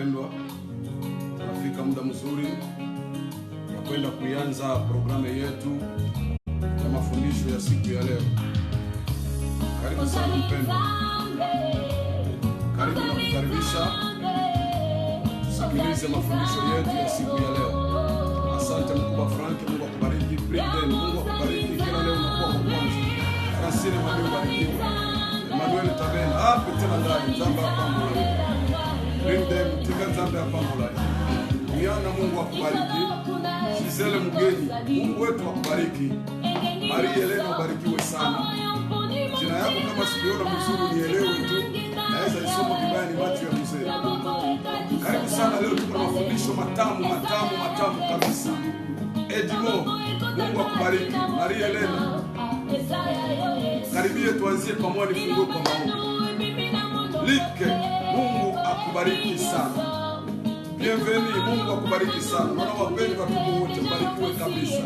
wapendwa, tunafika muda mzuri ya kwenda kuanza programu yetu ya mafundisho ya siku ya leo. Karibu sana mpendwa, karibu na kukaribisha tusikilize mafundisho yetu ya siku ya leo. Asante mkubwa Frank, Mungu akubariki. Bridden, Mungu akubariki. Kila leo unakuwa wa kwanza. Francine, Mungu akubariki. Emmanuel Tabena, tena ndani Zamba hapa mbele. Bridden, tika Zamba hapa mbele. Miana, Mungu akubariki. Gisele Mgeni, Mungu wetu akubariki. Maria Elena, ubarikiwe sana. Jina yako kama sikiona mzuri nielewe tu. Naweza isoma vibaya ni macho ya mzee. Karibu sana, leo tuko na mafundisho matamu kabisa. Edimo, Mungu akubariki. Maria Elena, karibia tuanzie pamoja, nifungue kwa maombi. Like, Mungu akubariki sana. Bienvenue, Mungu akubariki sana. Naona wapendwa watu wote barikiwe kabisa.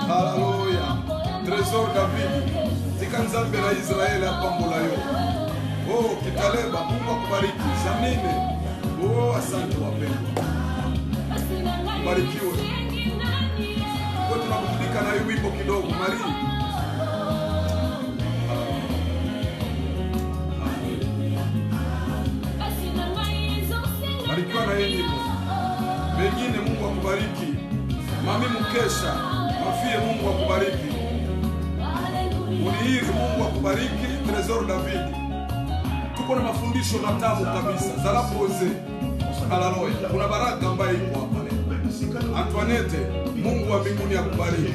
Haleluya. Tresor David, tikanzambe na Israeli hapa mbulayo. Kitaleba, Mungu akubariki. Jamine. Asante wapendwa. Barikiwe. Kwa tunakubudika na hii wimbo kidogo, Maria. Barikiwa na hii wimbo. Wengine Mungu akubariki. Mami Mkesha, Mafie Mungu akubariki. Unihiri Mungu akubariki. Tresor David. Tuko na mafundisho matamu kabisa. Zarapoze. Haleluya. Kuna baraka ambayo iko hapa leo. Antoinette, Mungu wa mbinguni akubariki.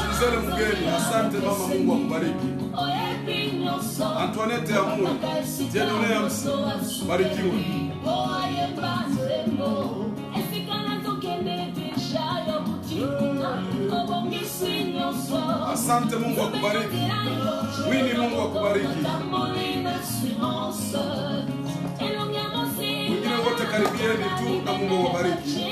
Gisele Mgeni, asante mama, Mungu akubariki. Antoinette Amuri, Jedone Amsi, barikiwe. Asante, Mungu akubariki. Wini, Mungu akubariki. Wengine wote karibieni tu na Mungu wabariki.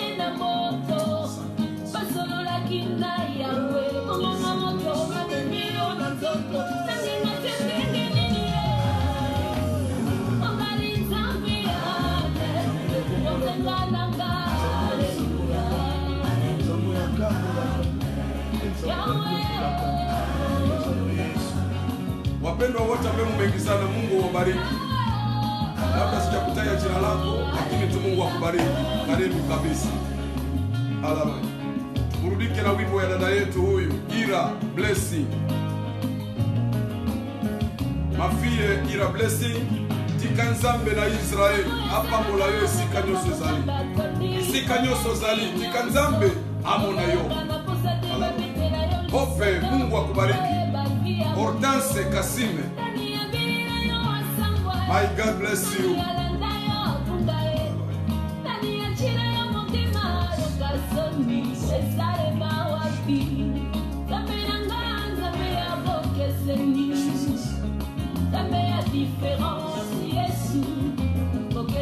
Wapendwa wote ambao mmeingizana, Mungu wabariki. Labda sijakutaja jina lako, lakini tu Mungu akubariki. Karibu kabisa. Haleluya. Burudike na wimbo ya dada yetu huyu, Ira Blessing. Mafie Ira Blessing, tikanzambe na Israeli. Hapa mola yo sika nyoso zali. Tikanzambe amona yo. Hope, Mungu akubariki. Hortense Kasime, my God bless you.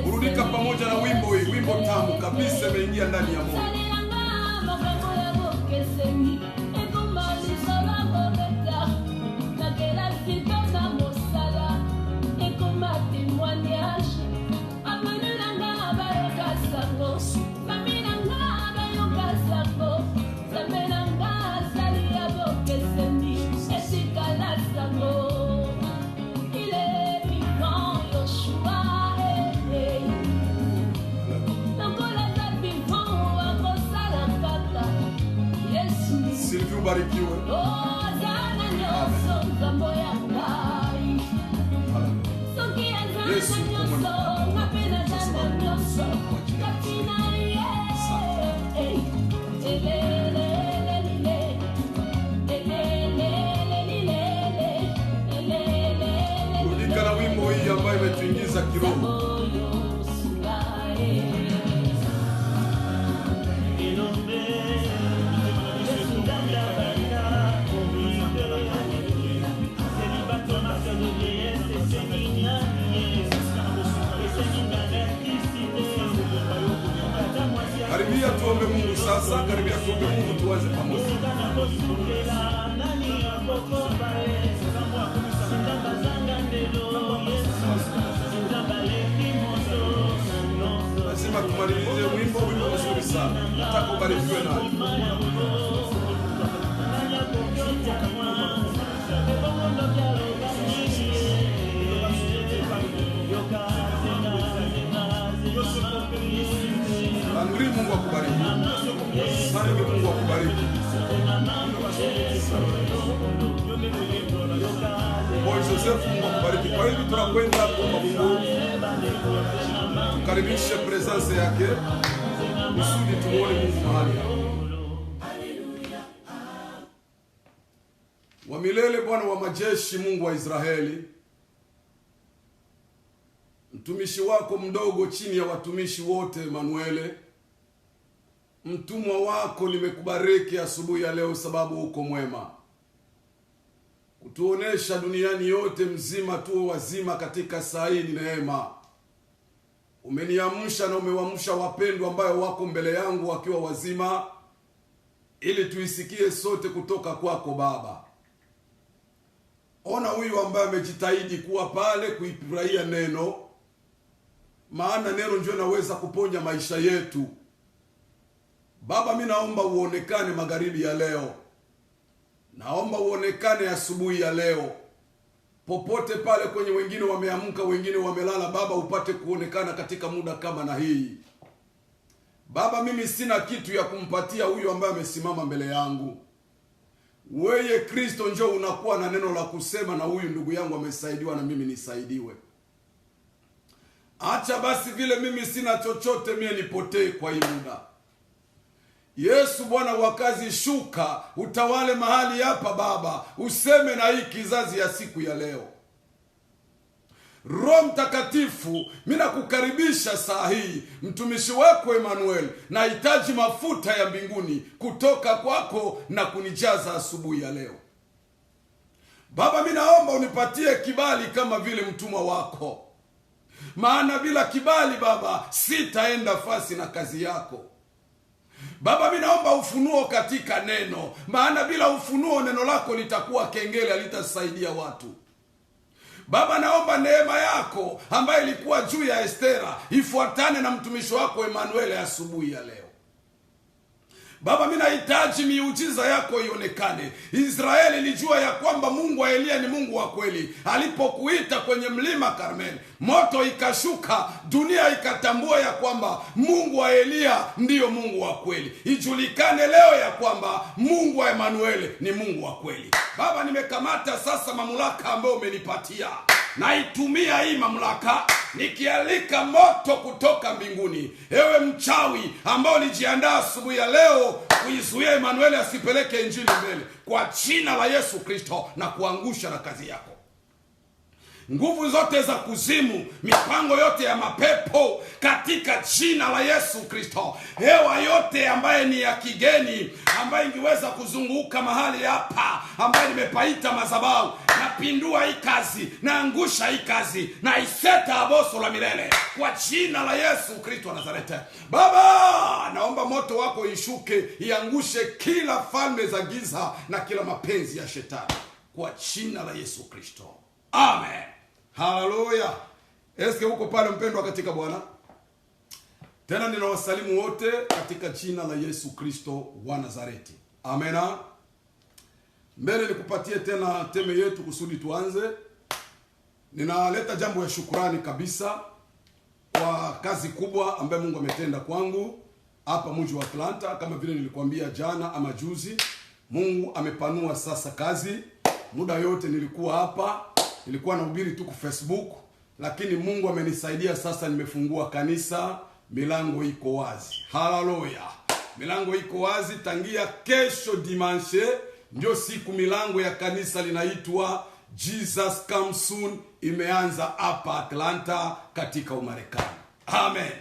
Burudika pamoja na wimbo hii, wimbo tamu kabisa imeingia ndani ya moyo. Barikiwe. Yesu kurudika na wimbo hii ambayo imetuingiza kiroho. Karibia tuombe Mungu sasa, karibia tuombe Mungu tuanze pamoja. tumalizie wimbo mzuri sana. Nataka ubarikiwe naye. Andri, Mungu akubariki. Sange, Mungu akubariki. Boy Joseph, Mungu akubariki. Kwa hiyo tunakwenda kwa Mungu. Tukaribishe presence yake. Kusudi tumuone Mungu mahali hapa. Wa milele, Bwana wa majeshi, Mungu wa Israeli, mtumishi wako mdogo chini ya watumishi wote Emanuele, mtumwa wako, nimekubariki asubuhi ya leo sababu uko mwema. Kutuonesha duniani yote mzima tuwe wazima katika saa hii ni neema. Umeniamsha na umewaamsha wapendwa ambao wako mbele yangu wakiwa wazima, ili tuisikie sote kutoka kwako Baba. Ona huyu ambaye amejitahidi kuwa pale kuifurahia neno, maana neno ndio naweza kuponya maisha yetu. Baba, mimi naomba uonekane magharibi ya leo. Naomba uonekane asubuhi ya leo. Popote pale kwenye wengine wameamka, wengine wamelala, Baba upate kuonekana katika muda kama na hii. Baba, mimi sina kitu ya kumpatia huyu ambaye amesimama mbele yangu. Wewe Kristo njoo unakuwa na neno la kusema, na huyu ndugu yangu amesaidiwa na mimi nisaidiwe. Acha basi vile mimi sina chochote mimi nipotee kwa hii muda. Yesu Bwana wa kazi, shuka utawale mahali hapa Baba, useme na hii kizazi ya siku ya leo. Roho Mtakatifu, mimi nakukaribisha saa hii. Mtumishi wako Emanuel, nahitaji mafuta ya mbinguni kutoka kwako na kunijaza asubuhi ya leo. Baba, mimi naomba unipatie kibali kama vile mtumwa wako, maana bila kibali Baba sitaenda fasi na kazi yako. Baba, mimi naomba ufunuo katika neno, maana bila ufunuo neno lako litakuwa kengele, halitasaidia watu. Baba, naomba neema yako ambayo ilikuwa juu ya Estera ifuatane na mtumishi wako Emanuele asubuhi ya leo. Baba, mimi nahitaji miujiza yako ionekane. Israeli ilijua ya kwamba Mungu wa Elia ni Mungu wa kweli. Alipokuita kwenye mlima Karmeli, moto ikashuka, dunia ikatambua ya kwamba Mungu wa Elia ndiyo Mungu wa kweli. Ijulikane leo ya kwamba Mungu wa Emanuele ni Mungu wa kweli. Baba, nimekamata sasa mamlaka ambayo umenipatia. Naitumia hii mamlaka nikialika moto kutoka mbinguni. Ewe mchawi ambao ulijiandaa asubuhi ya leo kuizuia Emanuele asipeleke injili mbele, kwa jina la Yesu Kristo na kuangusha na kazi yako. Nguvu zote za kuzimu, mipango yote ya mapepo, katika jina la Yesu Kristo. Hewa yote ambaye ni ya kigeni, ambaye ingeweza kuzunguka mahali hapa, ambaye nimepaita madhabahu, napindua hii kazi, naangusha hii kazi, na iseta aboso la milele kwa jina la Yesu Kristo wa Nazareti. Baba, naomba moto wako ishuke, iangushe kila falme za giza na kila mapenzi ya shetani kwa jina la Yesu Kristo. Amen. Haleluya. Eske huko pale mpendwa katika Bwana? Tena ninawasalimu wote katika jina la Yesu Kristo wa Nazareti. Amena. Mbele nikupatie tena teme yetu kusudi tuanze. Ninaleta jambo ya shukrani kabisa kwa kazi kubwa ambayo Mungu ametenda kwangu hapa mji wa Atlanta. Kama vile nilikwambia jana ama juzi, Mungu amepanua sasa kazi. Muda yote nilikuwa hapa, nilikuwa nahubiri tu kwa Facebook, lakini Mungu amenisaidia sasa, nimefungua kanisa, milango iko wazi. Haleluya. Milango iko wazi tangia kesho dimanche, ndio siku milango ya kanisa linaitwa Jesus Come Soon imeanza hapa Atlanta katika Umarekani. Amen.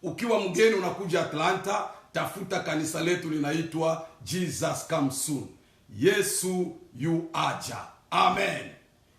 Ukiwa mgeni unakuja Atlanta, tafuta kanisa letu linaitwa Jesus Come Soon. Yesu yu aja. Amen.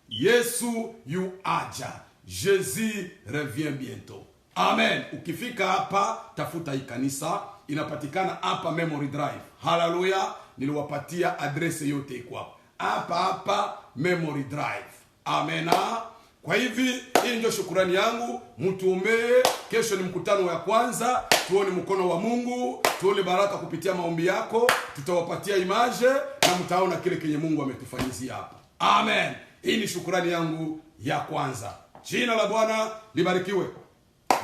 Yesu yu aja. Jésus revient bientôt. Amen. Ukifika hapa, tafuta hii kanisa, inapatikana hapa Memory Drive. Hallelujah. Niliwapatia adrese yote iko hapa. Hapa Memory Drive. Amena. Kwa hivi hii ndio shukrani yangu. Mtuombee. Kesho ni mkutano wa kwanza. Tuone mkono wa Mungu, tuone baraka kupitia maombi yako. Tutawapatia image na mtaona kile kenye Mungu ametufanyizia hapa. Amen. Hii ni shukrani yangu ya kwanza. Jina la Bwana libarikiwe.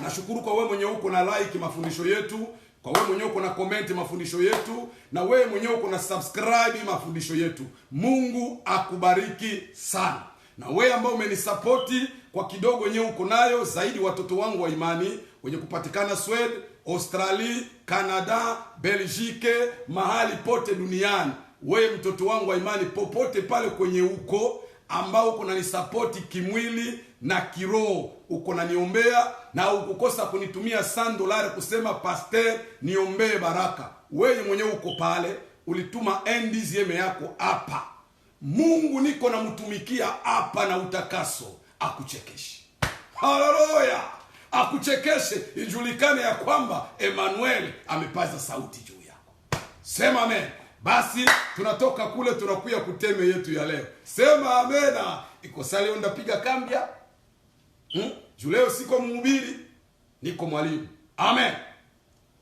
Nashukuru kwa wewe mwenye uko na like mafundisho yetu, kwa wewe mwenye uko na comment mafundisho yetu, na wewe mwenye uko na subscribe mafundisho yetu. Mungu akubariki sana. Na wewe ambao umenisapoti kwa kidogo yenyewe uko nayo, zaidi watoto wangu wa imani wenye kupatikana Sweden, Australia, Canada, Belgique, mahali pote duniani. Wewe mtoto wangu wa imani popote pale kwenye uko, ambao uko nanisapoti kimwili na kiroho, uko naniombea na ukukosa kunitumia $100 kusema pastor niombee baraka. Wewe mwenyewe uko pale, ulituma NDZM yako hapa. Mungu niko namtumikia hapa na utakaso akuchekeshe. Haleluya! Akuchekeshe, ijulikane ya kwamba Emmanuel amepaza sauti juu yako. Sema amen. Basi tunatoka kule tunakuya kuteme yetu ya leo. Sema amena. Iko salio ndapiga kambia. Leo siko mhubiri, niko mwalimu. Amen.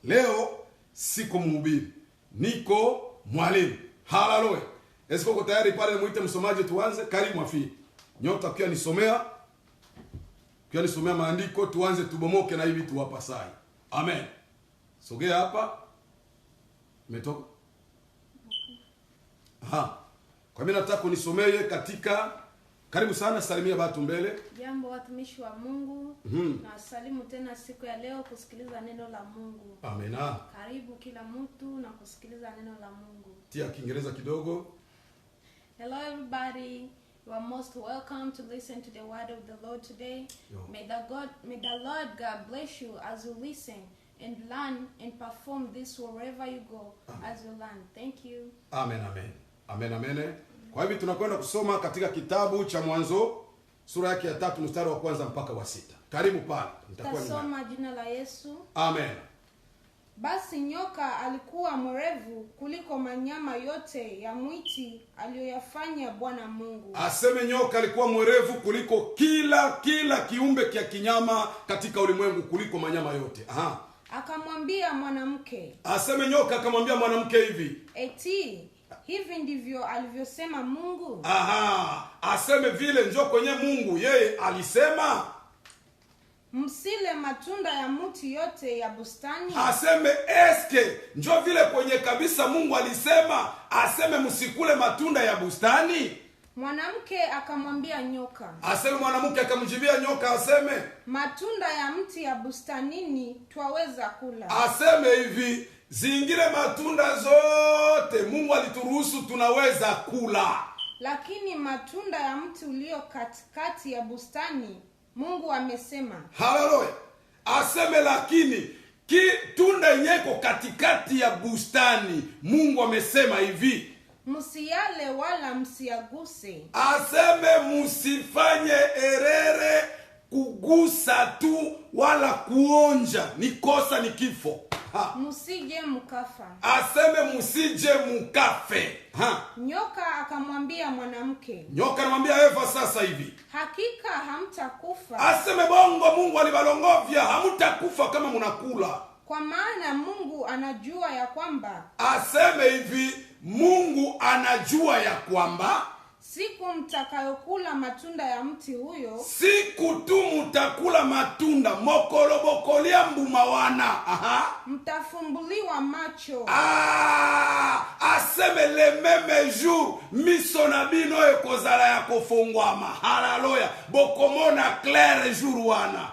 Leo siko mhubiri, niko mwalimu. Haleluya. Esko uko tayari pale muite msomaji tuanze? Karibu afi. Nyota kia nisomea. Kia nisomea maandiko tuanze tubomoke na hivi tuwapa sai. Amen. Sogea hapa. Umetoka? Aha. Kwa mimi nataka unisomee katika, karibu sana, salimia watu mbele. Jambo watumishi wa Mungu. Na salimu tena siku ya leo kusikiliza neno la Mungu. Amena. Karibu kila mtu na kusikiliza neno la Mungu. Tia Kiingereza kidogo. Hello everybody. You are most welcome to listen to the word of the Lord today. Yo. May the Lord God bless you as you listen and learn and perform this wherever you go. Amen. As you learn. Thank you. Amen, amen. Amen, amen. Kwa hivyo tunakwenda kusoma katika kitabu cha Mwanzo sura yake ya 3 mstari wa kwanza mpaka wa 6. Karibu pale. Tutasoma jina la Yesu. Amen. Basi nyoka alikuwa mwerevu kuliko manyama yote ya mwiti aliyoyafanya Bwana Mungu. Aseme nyoka alikuwa mwerevu kuliko kila kiumbe kia kinyama katika ulimwengu, kuliko manyama yote. Aha. Akamwambia mwanamke. Aseme nyoka akamwambia mwanamke hivi. Eti hivi ndivyo alivyosema Mungu? Aha. Aseme vile njo kwenye Mungu yeye alisema msile matunda ya mti yote ya bustani. Aseme eske njo vile kwenye kabisa Mungu alisema aseme msikule matunda ya bustani? Mwanamke akamwambia nyoka. Aseme mwanamke akamjibia nyoka aseme matunda ya mti ya bustanini twaweza kula. Aseme hivi zingine matunda zote Mungu alituruhusu tunaweza kula, lakini matunda ya mti ulio katikati ya bustani Mungu amesema. Haleluya. Aseme lakini tunda yenyeko katikati ya bustani Mungu amesema hivi msiyale wala msiyaguse. Aseme musifanye erere kugusa tu wala kuonja, ni kosa, ni kifo. Msije mkafa. Aseme musije mukafe. Nyoka akamwambia mwanamke. Nyoka anamwambia Eva sasa hivi, hakika hamtakufa. Aseme bongo Mungu alibalongovya, hamtakufa kama mnakula. Kwa maana Mungu anajua ya kwamba. Aseme hivi Mungu anajua ya kwamba siku mtakayokula matunda ya mti huyo, siku tu mtakula matunda mokolobokolia mbumawana. Aha. Mtafumbuliwa macho. Aseme le meme jour miso na bino ekozala ya kofungwama. Haleluya. Bokomona clair jour wana.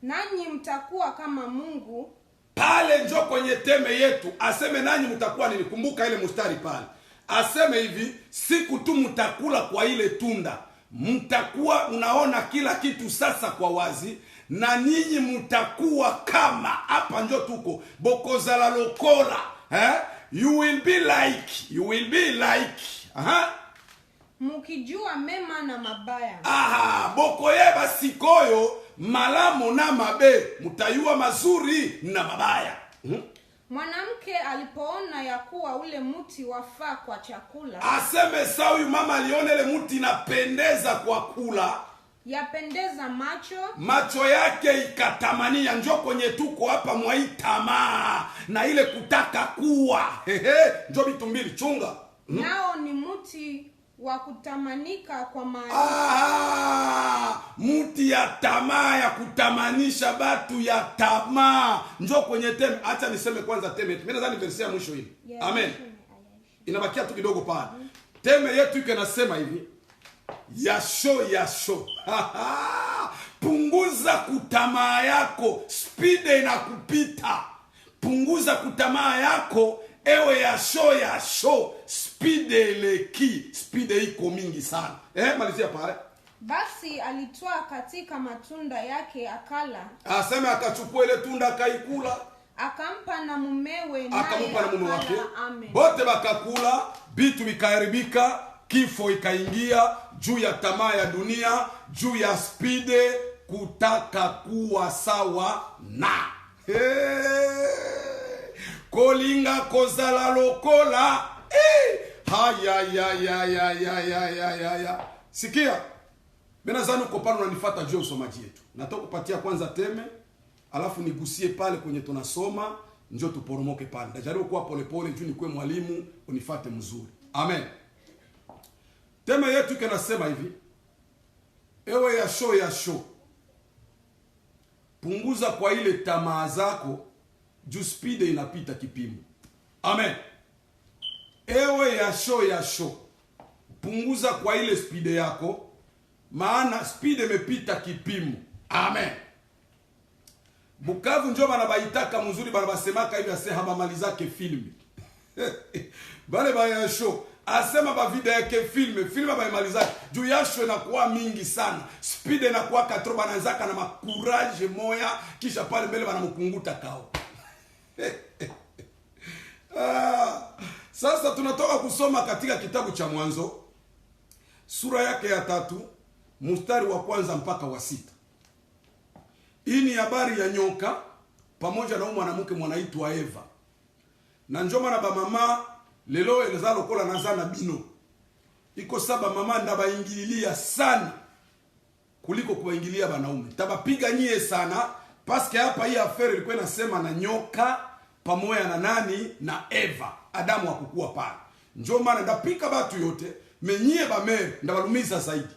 Nanyi mtakuwa kama Mungu. Pale njo kwenye teme yetu. Aseme nanyi mtakuwa nini? Kumbuka ile mstari pale. Aseme hivi siku tu mtakula kwa ile tunda mtakuwa unaona kila kitu sasa kwa wazi, na nyinyi mtakuwa kama, hapa njo tuko bokozala lokola, you will be like mukijua mema na mabaya. Bokoyeba sikoyo malamu na mabe, mutayua mazuri na mabaya. Mwanamke alipoona ya kuwa ule mti wafaa kwa chakula. Aseme sawi mama aliona ile mti inapendeza kwa kula. yapendeza macho, macho yake ikatamania. Njoo kwenye tuko hapa mwa tamaa na ile kutaka kuwa. Njoo vitu mbili chunga. Nao ni mti wa kutamanika kwa maarifa. Mti ya tamaa, ya kutamanisha batu ya tamaa. Njoo kwenye teme. Acha niseme kwanza teme. Mimi nadhani verse ya mwisho hili. Yeah, amen. Inabakia tu kidogo pale. Teme yetu iko nasema hivi. Yasho. Punguza kutamaa yako, speed inakupita. Punguza kutamaa yako, ewe yasho, speed eleki, speed iko mingi sana. Malizia pale. Basi alitwaa katika matunda yake akala. Asema akachukua ile tunda akaikula. Akampa na mumewe akampa na mume wake. Amen. Bote bakakula, bitu bikaharibika, kifo ikaingia juu ya tamaa ya dunia, juu ya spide kutaka kuwa sawa na. Kolinga kozala lokola. Haya. Sikia. Mena zanu kopano unanifuata juu usomaji yetu. Nataka kupatia kwanza teme, alafu nigusie pale kwenye tunasoma, njoo tuporomoke pale. Ndajaribu kuwa polepole juu nikuwe mwalimu, unifuate mzuri. Amen. Teme yetu kanasema hivi. Ewe yasho. Punguza kwa ile tamaa zako, juu speed inapita kipimo. Amen. Ewe yasho. Punguza kwa ile speed yako, maana speed imepita kipimo. Amen. Bukavu njoo bana baitaka mzuri, bana basemaka hivi ase habamalizake filmi. Bale ba yasho asema ba video yake filme baimalizake. Juu yasho inakuwa mingi sana. Speed inakuwa katro bananzaka na makuraje moya, kisha pale mbele bana mkunguta kao. Sasa tunatoka kusoma katika kitabu cha Mwanzo, sura yake ya 3, mstari wa 1 mpaka wa 6. Hii ni habari ya nyoka pamoja na mwanamke mwanaitwa Eva. Na njoma na ba mama lelo elezalo kola nazana bino. Iko saba mama ndabaingililia sana kuliko kuwaingilia banaume. Tabapiga nyie sana paske hapa hii affaire ilikuwa inasema na nyoka pamoja na nani na Eva. Adamu hakukua pale. Njoo maana ndapika batu yote menyie ba mere ndabalumiza zaidi.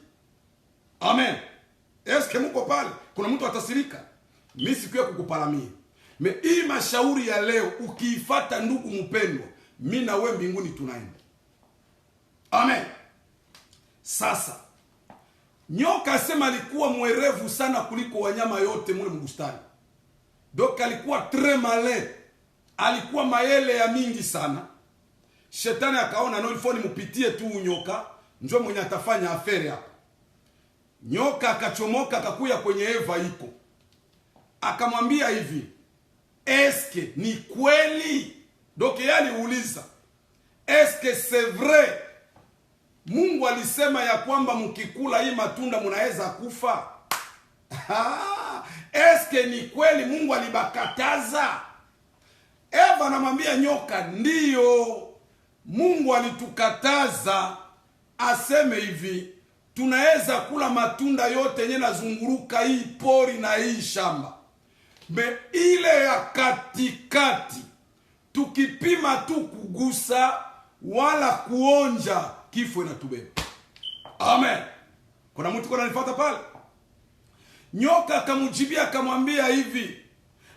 Amen. Eske mko pale? Kuna mtu atasirika? Mimi sikuwa kukupalamia. Hii mashauri ya leo ukiifuata ndugu mpendwa, mimi na wewe mbinguni tunaenda. Amen. Sasa nyoka sema alikuwa mwerevu sana kuliko wanyama yote mule mbustani. Doka alikuwa très malin. Alikuwa maele ya mingi sana. Shetani akaona no ilifoni mupitie tu nyoka, njoo mwenye atafanya afere hapa. Nyoka akachomoka akakuya kwenye Eva iko. Akamwambia hivi, eske ni kweli? Doke yali uliza, eske c'est vrai? Mungu alisema ya kwamba mkikula hii matunda mnaweza kufa. Eske ni kweli Mungu alibakataza? Eva anamwambia nyoka, ndiyo. Mungu alitukataza, aseme hivi, tunaweza kula matunda yote yenye nazunguruka hii pori na hii shamba. Ile ya katikati tukipima tu kugusa wala kuonja, kifo inatubeba. Amen. Kuna mtu kuna nifuata pale? Nyoka akamjibia akamwambia hivi,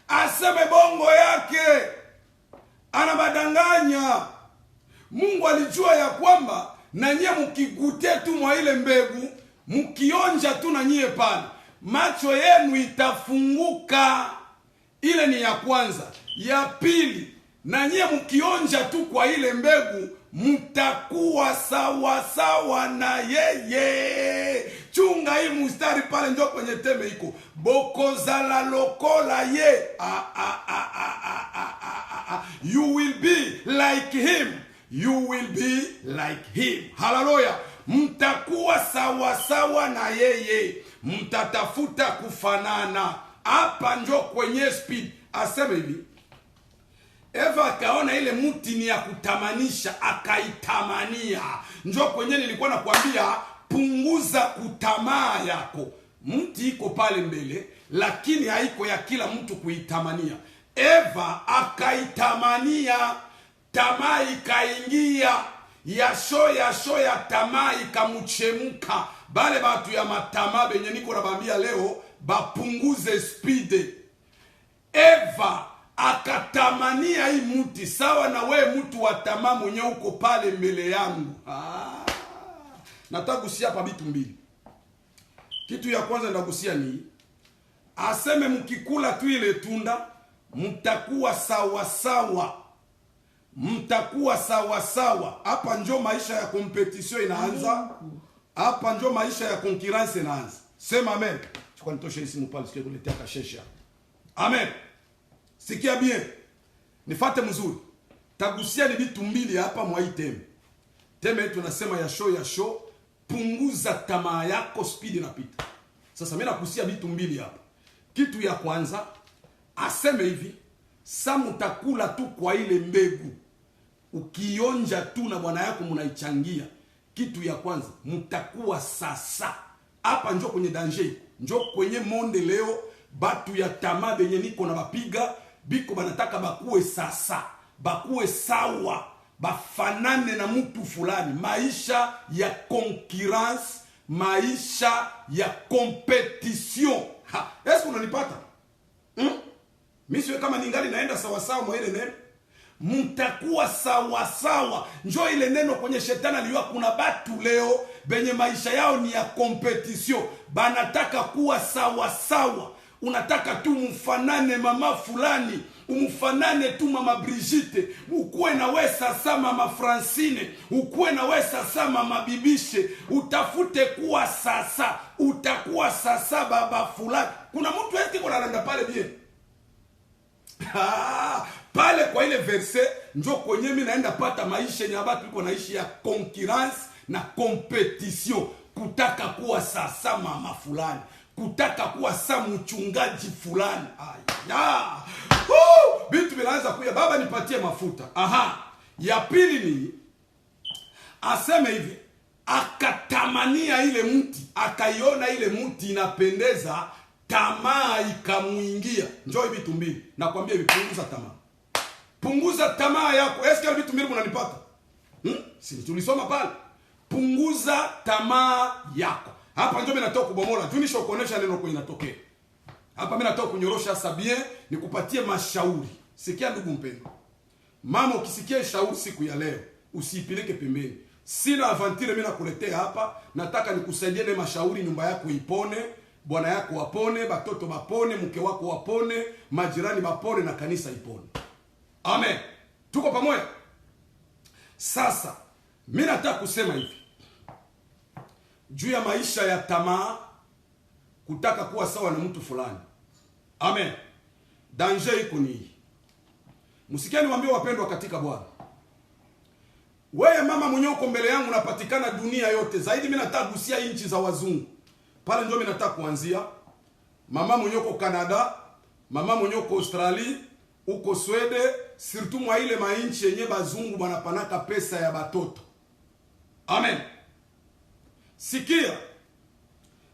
aseme bongo yake, anabadanganya. Mungu alijua ya kwamba na nyie mkigute tu mwa ile mbegu, mkionja tu na nyie pale, macho yenu itafunguka. Ile ni ya kwanza. Ya pili, na nyie mkionja tu kwa ile mbegu, mtakuwa sawa sawa na yeye. Chunga hii mstari pale, ndio kwenye teme iko. Bokozala lokola ye. You will be like him. You will be like him. Hallelujah. Mtakuwa sawa sawa na yeye. Mtatafuta kufanana. Hapa njo kwenye speed. Aseme hivi, Eva akaona ile mti ni ya kutamanisha, akaitamania. Njo kwenye nilikuwa nakwambia, punguza kutamaa yako. mti iko pale mbele, lakini haiko ya kila mtu kuitamania. Eva akaitamania, tamaa ikaingia, yasho ya tamaa ikamuchemuka. Bale batu ya matamaa benye niko nabambia leo bapunguze speed. Eva akatamania hii mti sawa na we mtu wa tamaa mwenye uko pale mbele yangu. Nataka kusia hapa vitu mbili. Kitu ya kwanza ndagusia ni aseme mkikula tu ile tunda mtakuwa sawa sawa. Mtakuwa sawa sawa. Hapa njo maisha ya competition inaanza. Hapa njo maisha ya concurrence inaanza. Sema amen. Chukua nitoshe hii simu pale sikia kuletea kashesha. Amen. Sikia bien. Nifate mzuri. Tagusia ni vitu mbili hapa mwa hii teme. Teme tunasema ya show. Punguza tamaa yako, speed inapita. Sasa mimi nakusia vitu mbili hapa. Kitu ya kwanza aseme hivi, sa mtakula tu kwa ile mbegu. Ukionja tu na bwana yako mnaichangia. Kitu ya kwanza mtakuwa sasa. Hapa njo kwenye danger. Njo kwenye monde leo batu ya tamaa benye niko na bapiga biko banataka bakuwe sasa. Bakuwe sawa. Bafanane na mtu fulani. Maisha ya concurrence, maisha ya competition. Esko unanipata? Misiwe kama ningali naenda sawa sawa mwa ile neno. Mtakuwa sawa sawa. Njoo ile neno kwenye shetani aliwa kuna batu leo benye maisha yao ni ya competition. Banataka kuwa sawa sawa. Unataka tu mfanane mama fulani, umfanane tu mama Brigitte, ukuwe na we sasa mama Francine, ukuwe na we sasa mama Bibishe, utafute kuwa sasa, utakuwa sasa baba fulani. Kuna mtu eti kuna nanda pale bien. Pale kwa ile verse njo kwenye mimi naenda pata maisha ya watu iko naishi ya concurrence na competition, kutaka kuwa sasa mama fulani, kutaka kuwa sa mchungaji fulani. Bitu bilaanza kuya, baba nipatie mafuta. Ya pili ni aseme hivi, akatamania ile mti, akaiona ile mti inapendeza, tamaa ikamuingia. Njoo vitu mbili nakwambia hivi, punguza tamaa. Punguza tamaa yako. Eske vitu mbili mnanipata? Si tulisoma pale. Punguza tamaa yako. Hapa ndio mimi natoka kubomola. Juu nisho kuonesha neno kwa inatokea. Hapa mimi natoka kunyorosha sabie, nikupatie mashauri. Sikia ndugu mpendwa. Mama ukisikia shauri siku ya leo, usiipeleke pembeni. Sina avantire mimi nakuletea hapa, nataka nikusaidie na mashauri, nyumba yako ipone, bwana yako wapone, batoto bapone, mke wako wapone, majirani bapone na kanisa ipone. Amen. Tuko pamoja? Sasa mimi nataka kusema hivi. Juu ya maisha ya tamaa, kutaka kuwa sawa na mtu fulani. Amen. Danger iko ni. Msikia niwaambie wapendwa katika Bwana. Wewe mama mwenye uko mbele yangu unapatikana dunia yote. Zaidi mimi nataka kugusia nchi za wazungu. Pale ndio mimi nataka kuanzia. Mama mwenye uko Canada, mama mwenye uko Australia, uko Sweden, surtout mwa ile mainchi yenye bazungu wanapanaka pesa ya batoto. Amen. Sikia,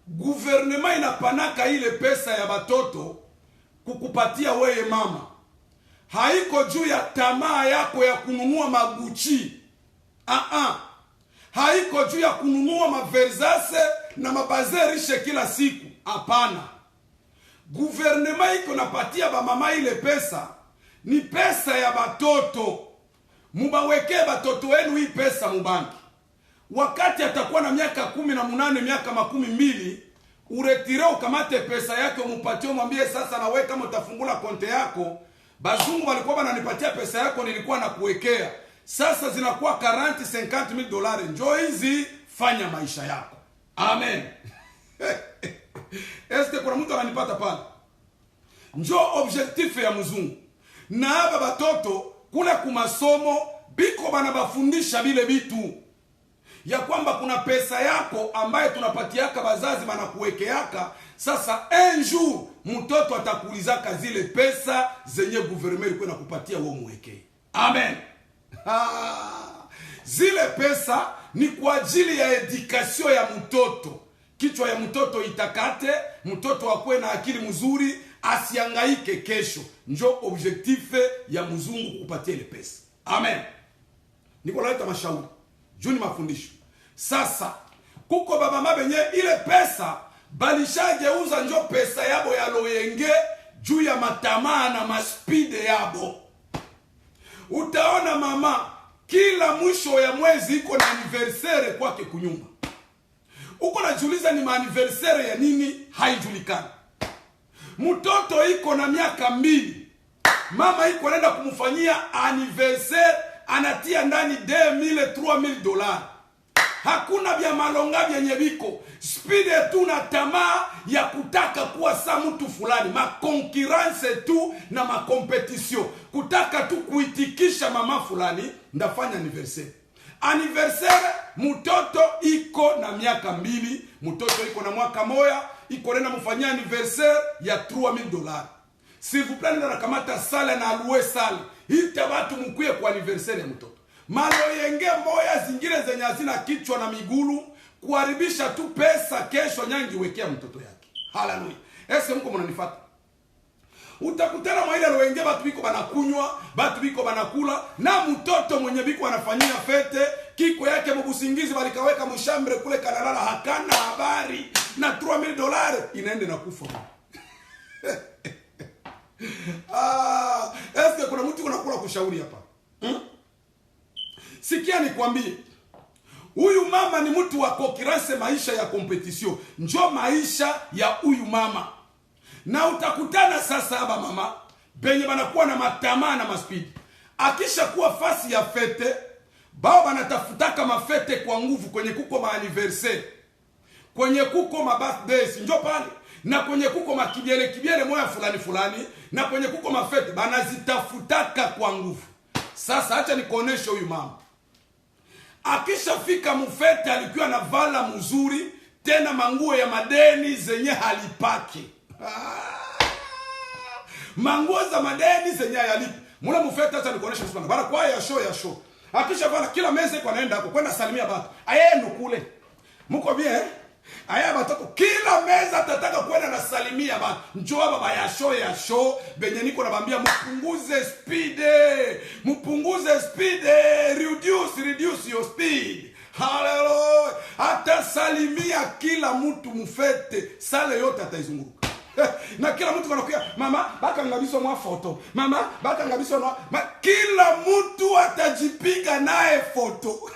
gouvernement inapanaka ile pesa ya batoto kukupatia wewe mama. Haiko juu ya tamaa yako ya kununua maguchi. Haiko juu ya kununua maversase na mabazerishe kila siku. Hapana. Gouvernement iko napatia ba mama ile pesa, ni pesa ya batoto. Mubaweke batoto wenu hii pesa mubanki. Wakati atakuwa na miaka 18, miaka 12, uretire ukamate pesa yake umupatie, umwambie sasa na wewe kama utafungula konte yako, bazungu walikuwa wananipatia pesa yako nilikuwa nakuwekea. Sasa zinakuwa 40-50,000 dolari. Njoo hizi fanya maisha yako. Amen. Este kuna mtu ananipata pale? Njoo objectif ya mzungu. Na haba batoto kule kumasomo biko bana bafundisha bile bitu. Ya kwamba kuna pesa yako ambaye tunapatiaka bazazi banakuwekeaka. Sasa un jour mtoto atakuulizaka zile pesa zenye gouvernement ilikuwa inakupatia wewe muwekee. Amen. Zile pesa ni kwa ajili ya education ya mtoto. kichwa ya mtoto itakate, mtoto akue na akili mzuri, asiangaike kesho. Njo objective ya mzungu kupatia ile pesa. Amen. Niko naleta mashauri, juu ni mafundisho. Sasa kuko baba mabenye ile pesa balishageuza njo pesa yabo ya loyenge juu ya matamaa na maspide yabo. Utaona mama kila mwisho ya mwezi iko na anniversaire kwake kunyumba. Uko najiuliza ni anniversaire ya nini? Haijulikani. Mtoto iko na miaka 2, mama iko naenda kumfanyia anniversaire, anatia ndani $2,000-3,000. Hakuna vya malonga vyenye biko spide tu na tamaa ya kutaka kuwa sa mtu fulani, makonkurence tu na makompetition, kutaka tu kuitikisha mama fulani ndafanya anniversaire. Anniversaire mtoto iko na miaka 2, mtoto iko na mwaka moya, iko nenda mfanyia anniversaire ya $3,000. S'il vous plaît, nenda kamata sale na alue sale, ita watu mkuye kwa anniversaire ya mtoto. Maloyenge moya zingine zenye hazina kichwa na migulu, kuharibisha tu pesa, kesho nyangi wekea mtoto yake. Haleluya. Ese mko mnanifuata? Utakutana mwa ile loyenge batu biko banakunywa, batu biko banakula, na mtoto mwenye biko anafanyia fete, kiko yake mbusingizi balikaweka mshambre kule kanalala, hakana habari, na $3,000 inaende na kufa. Eske kuna mtu unakula kushauri hapa? Sikia nikwambie, huyu mama ni mtu wa kokirase, maisha ya competition njo maisha ya huyu mama. Na utakutana sasa haba mama benye banakuwa na matamaa na maspidi. Akisha kuwa fasi ya fete, bao banatafutaka mafete kwa nguvu, kwenye kuko ma anniversaire, kwenye kuko ma birthdays njo pale, na kwenye kuko makibiele moya fulani fulani, na kwenye kuko mafete banazitafutaka kwa nguvu. Sasa acha nikuoneshe huyu mama. Akisha fika mufete alikuwa na vala mzuri, tena manguo ya madeni zenye halipaki. Manguo za madeni zenye halipi. Mula mufete acha nikuoneshe sana. Bara kwa ya show. Akisha vala kila meze kwa naenda hapo kwenda salimia batu. Ayenu kule. Muko bien? Aya batoko kila meza atataka kwenda na salimia batu. Njoo baba ya show benye niko nabambia mpunguze speed, reduce your speed. Hallelujah. Hata salimia kila mtu mufete, sale yote ataizunguruka. Na kila mtu kanakuya, mama baka ngabiso mwa foto, mama baka ngabiso mwa, kila mtu atajipiga naye foto.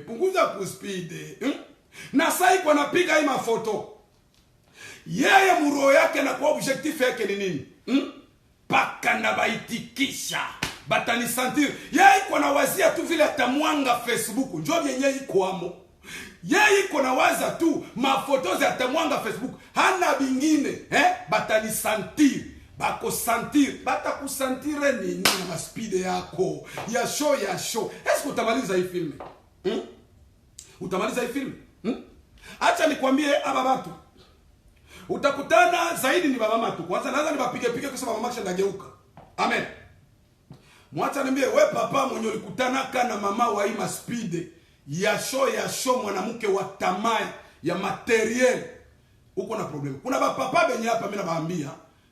Punguza kuspide. Na sai kwa napiga hii mafoto, yeye muro yake na kwa objectif yake ni nini? Paka na baitikisha batani sentir. Yeye kwa na wazia tu vile atamwanga Facebook, njoo yenyewe iko amo. Yeye iko na waza tu mafoto za atamwanga Facebook, hana bingine, batani sentir. Bako sentir, bata kusentire nini na maspide yako ya show. Eske utamaliza hii filme? Utamaliza hii filme? Acha nikwambie aba batu, utakutana zaidi ni baba mama tu. Kwanza naanza nibapige kwa sababu mama ndageuka. Amen. Mwacha niambie we papa mwenye ulikutana kana mama wa hii maspide ya show mwanamke wa tamaa ya materiel, uko na problem. Kuna bapapa benye hapa mimi nabaambia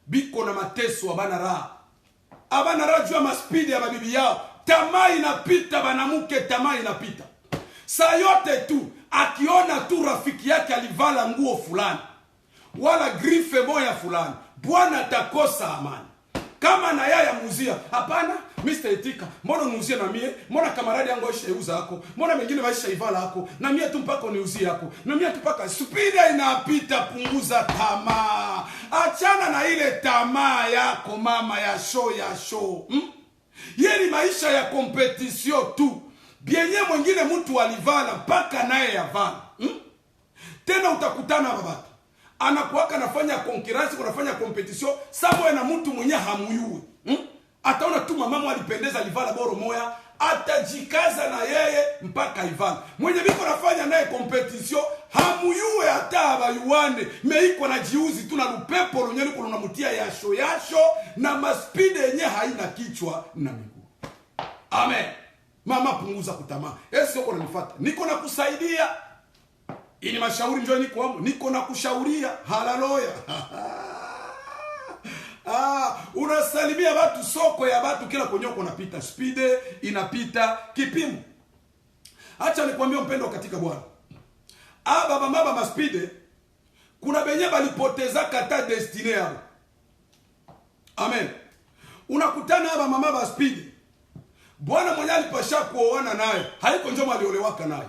biko na mateso abana raha jua maspidi ya mabibi yao. Tamaa inapita banamuke, tamaa inapita. Saa yote tu akiona tu rafiki yake alivala nguo fulani wala grife moya fulani, bwana atakosa amani. Kama na yaya muzia, hapana Mr. Etika, mbona unuzia na mie? Mbona kamaradi yangu aishauza yako? Mbona mengine waisha ivala yako? Na mie tu mpaka uniuzia yako. Na mie tu mpaka spida inapita, punguza tamaa. Achana na ile tamaa yako mama ya show. Yeni maisha ya competition tu. Bienye mwingine mtu alivala mpaka naye yavala. Tena utakutana babatu, anakuwaka anafanya konkurrensi, kunafanya competition sababu na mtu mwenye hamuyui. Ataona tu mama alipendeza alivala boro moya, atajikaza na yeye mpaka ivala. Mwenye biko nafanya naye competition hamuyue hata abayuane, meiko na jiuzi tu na lupepo lunyeli kunamutia yasho na maspide yenye haina kichwa na miguu. Amen. Mama, punguza kutamaa. Esi uko unanifuata. Niko na kusaidia. Ini mashauri njoo niko wangu. Niko na kushauria. Haleluya. Unasalimia watu soko ya watu kila konyoko unapita. Speed inapita kipimo. Acha nikwambie mpendo katika Bwana. Baba mama maspide kuna benye balipoteza kata destiny yao. Amen. Unakutana hapa mama maspide. Bwana mwenye alipasha kuoana naye, haiko njoma aliolewaka naye.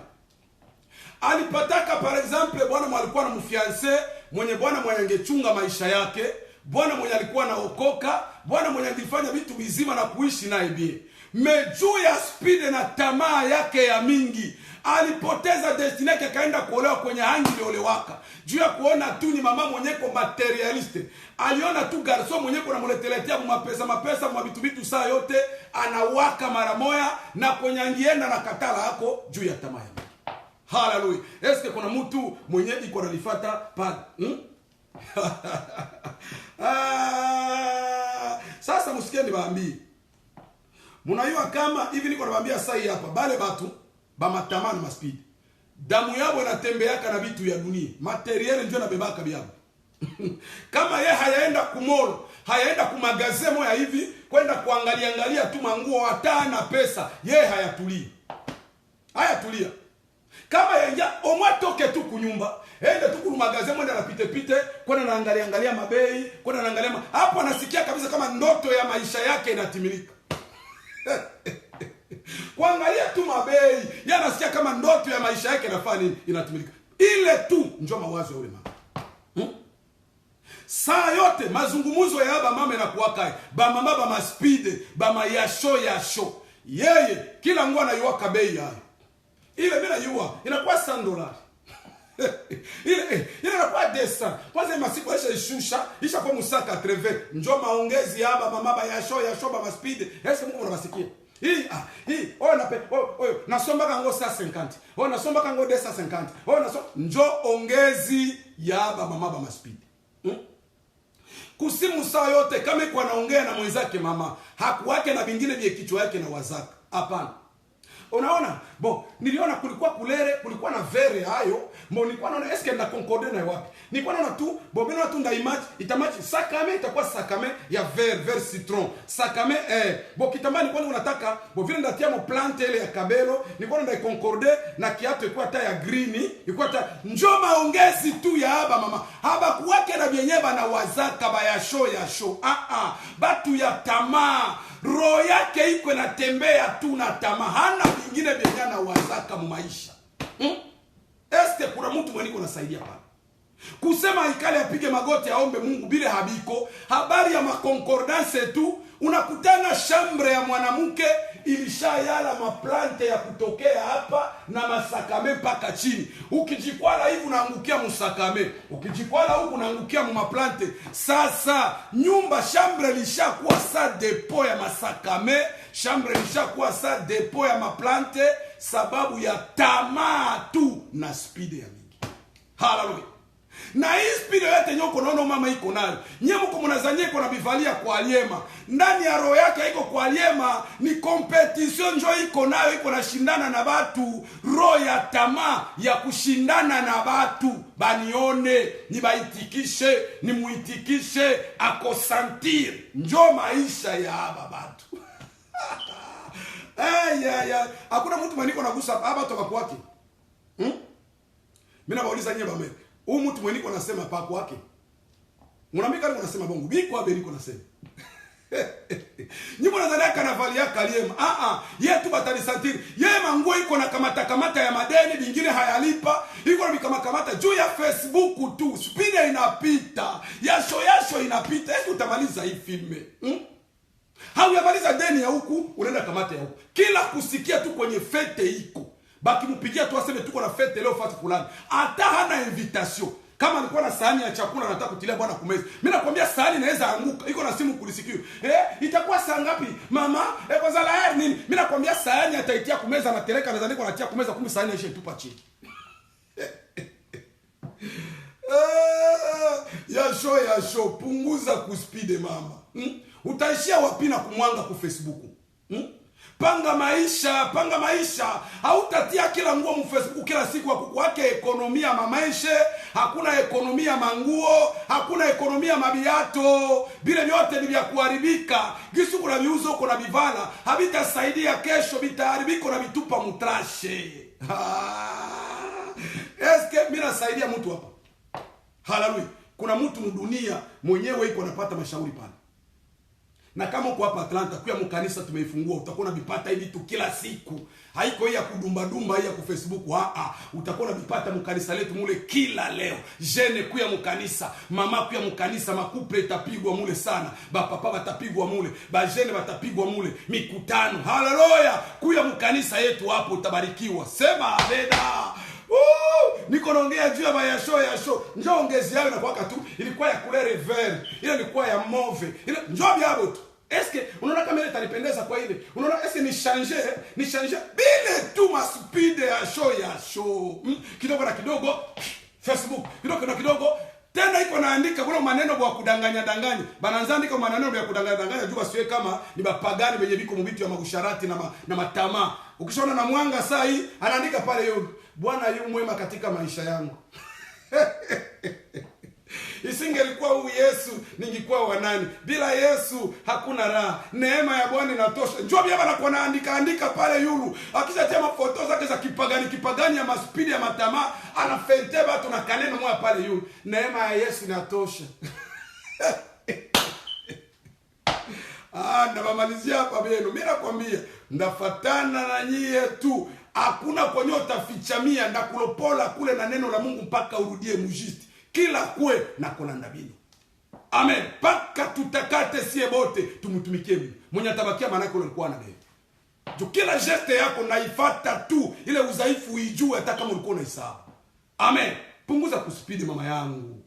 Alipataka par exemple bwana mwenye alikuwa na mfiance, mwenye bwana mwenye angechunga maisha yake, bwana mwenye alikuwa na okoka, bwana mwenye alifanya vitu bizima na kuishi naye bie. Mejuu ya speed na tamaa yake ya mingi, alipoteza destiny yake kaenda kuolewa kwenye hangi liolewaka. Juu ya kuona tu ni mama mwenyeko materialiste. Aliona tu garso mwenyeko na muleteletea mapesa mwabitu saa yote. Anawaka mara moya na kwenye angienda na katala hako juu ya tamaa ya mingi. Hallelujah. Eske kuna mtu mwenye iko nalifata pale? Sasa musikie niwaambie. Munayua kama hivi niko nawaambia sasa hapa bale batu ba matamani maspidi. Damu yabo inatembeaka na vitu ya dunia. Materiel ndio nabebaka byabo. Kama ye hayaenda kumolo, hayaenda kumagaze moya hivi kwenda kuangalia tu manguo hata na pesa, ye hayatulia. Hayatulia. Kama yenja omwatoke tu kunyumba, ende tu kumagaze mwenda na pite kwenda naangalia mabei, kwenda naangalia hapo anasikia kabisa kama ndoto ya maisha yake inatimilika. Kuangalia tu mabei, yanasikia kama ndoto ya maisha yake inafanya nini inatimilika. Ile tu njoo mawazo ya ule mama. Saa yote mazungumuzo ya baba mama na kuwaka ba mama ba maspide ba mayasho yeye kila ngwa anaiwaka bei yayo. Ile mimi najua inakuwa $100. ile inakuwa $200. Kwanza masiku ishashusha isha kwa musaka 80. Njoo maongezi ya baba mama yasho ba maspide. Ese Mungu unabasikia. Nasomba kango 150. Nasomba kango 250. Njoo ongezi ya baba mama ba maspide. Kusimu saa yote kama kwa naongea na mwenzake mama, hakuwake na vingine vya kichwa yake na wazaka. Hapana. Unaona? Niliona kulikuwa kulere, kulikuwa na vere hayo. Nilikuwa naona eske na concorde na wapi. Nilikuwa naona tu, mimi tu nda image, itamachi sakame itakuwa sakame ya vert citron. Sakame kitambani nilikuwa unataka, vile ndatia mo plante ile ya kabelo, nilikuwa nda concorde na kiatu ilikuwa hata ya green, ilikuwa hata njoo maongezi tu ya haba mama. Haba kuwake na vyenyeba na wazaka ba ya show. Batu ya tamaa. Roho yake iko inatembea tu na tamaa, hana vingine vyenye na wazaka mu maisha. Este kuna mtu mwenye kunasaidia pale. Kusema ikale apige magoti aombe Mungu bila habiko, habari ya makonkordance tu, unakutana shambre ya mwanamke ilishayala maplante ya kutokea hapa na masakame mpaka chini. Ukijikwala hivi unaangukia musakame, ukijikwala huku unaangukia mu maplante. Sasa nyumba shambre lishakuwa sa depo ya masakame, shambre lishakuwa sa depo ya maplante sababu ya tamaa tu na speed ya mingi. Hallelujah. Na hii speed yote nyoko naona mama iko nayo. Nyemo kwa mnazanie iko na bivalia kwa aliema. Ndani ya roho yake iko kwa aliema, ni competition njo iko nayo, iko na shindana na watu, roho ya tamaa ya kushindana na watu. Banione, ni baitikishe, ni muitikishe, akosantir. Njo maisha ya haba batu. Hakuna mtu mweniko nagusa haba toka kwake. Mimi nauliza nyeba mimi. Huyu mtu mweniko nasema pa kwake. Mwanamika niko nasema bongo. Biko abe niko nasema. Nyimbo nadhania kanavali yake aliema. Yeye tu batani santiri. Yeye manguo iko na kamata ya madeni, vingine hayalipa. Iko na kamata juu ya Facebook tu. Speed inapita. Yasho inapita. Hebu utamaliza hii filme. Hauyamaliza deni ya huku, unaenda kamata ya huku. Kila kusikia tu kwenye fete iko. Baki mupigia tu aseme tuko na fete leo fati fulani. Hata hana invitation. Kama alikuwa na sahani ya chakula anataka kutilia bwana kumeza. Mimi nakwambia sahani inaweza anguka. Iko na simu kulisikio. Itakuwa saa ngapi? Mama, kwa zala nini? Mimi nakwambia sahani ataitia kumeza na tereka na zaniko anatia kumeza kumbe sahani ishe tupa chini. Yasho punguza kuspide mama. Utaishia wapi na kumwanga ku Facebook? Panga maisha. Hautatia kila nguo mu Facebook kila siku akukwake ekonomia mamaisha, hakuna ekonomia manguo, hakuna ekonomia mabiato. Bile vyote ni vya kuharibika. Gisu kuna viuzo kuna bivala, habitasaidia kesho, bitaharibiko na bitupa mutrashe. Eske mimi nasaidia mtu hapa? Haleluya. Kuna mtu mdunia mwenyewe iko anapata mashauri pale. Na kama uko hapa Atlanta, kuya mkanisa tumeifungua, utakuwa unabipata hivi tu kila siku. Haiko hii ya kudumba hii ya ku Facebook. Utakuwa unabipata mkanisa letu mule kila leo. Jene kuya mkanisa, mama kuya mkanisa, makuple itapigwa mule sana. Ba papa batapigwa mule, ba jene batapigwa mule, mikutano. Haleluya. Kuya mkanisa yetu hapo utabarikiwa. Sema amena. Niko naongea juu ya yasho. Njoo ongezi yao inakuwa tu. Ilikuwa ya couleur vert, ile ilikuwa ya mauve. Ile njoo biabo tu. Eske unaona kama ile itanipendeza kwa ile? Unaona eske ni changer bile tu ma speed ya show. Kidogo na kidogo Facebook, kidogo tena iko naandika kuna maneno kwa kudanganya. Bananza andika maneno ya kudanganya juu basiwe kama ni bapagani wenye biko mubitu ya magusharati na matama. Ukishaona na mwanga saa hii anaandika pale yo, Bwana yu mwema katika maisha yangu. Isingelikuwa huyu Yesu ningekuwa wanani? Bila Yesu hakuna raha. Neema ya Bwana inatosha. Njoo bia bana kwa andika pale yulu. Akisha tema foto zake za kipagani ya maspidi ya matama, anafente watu na kaneno mwa pale yulu. Neema ya Yesu inatosha. Ndabamalizia hapa beno. Mimi nakwambia ndafatana na nyie tu. Hakuna kwenye utafichamia ndakulopola kule na neno la Mungu mpaka urudie mujiti. Kila kwe na kolanda bino. Amen. Paka tutakate siye bote tumutumikie Mungu. Mwenye atabakia maana yake ulikuwa na bebe. Jo kila geste yako naifata tu, ile udhaifu uijue hata kama ulikuwa unaisahau. Amen. Punguza kuspeed mama yangu.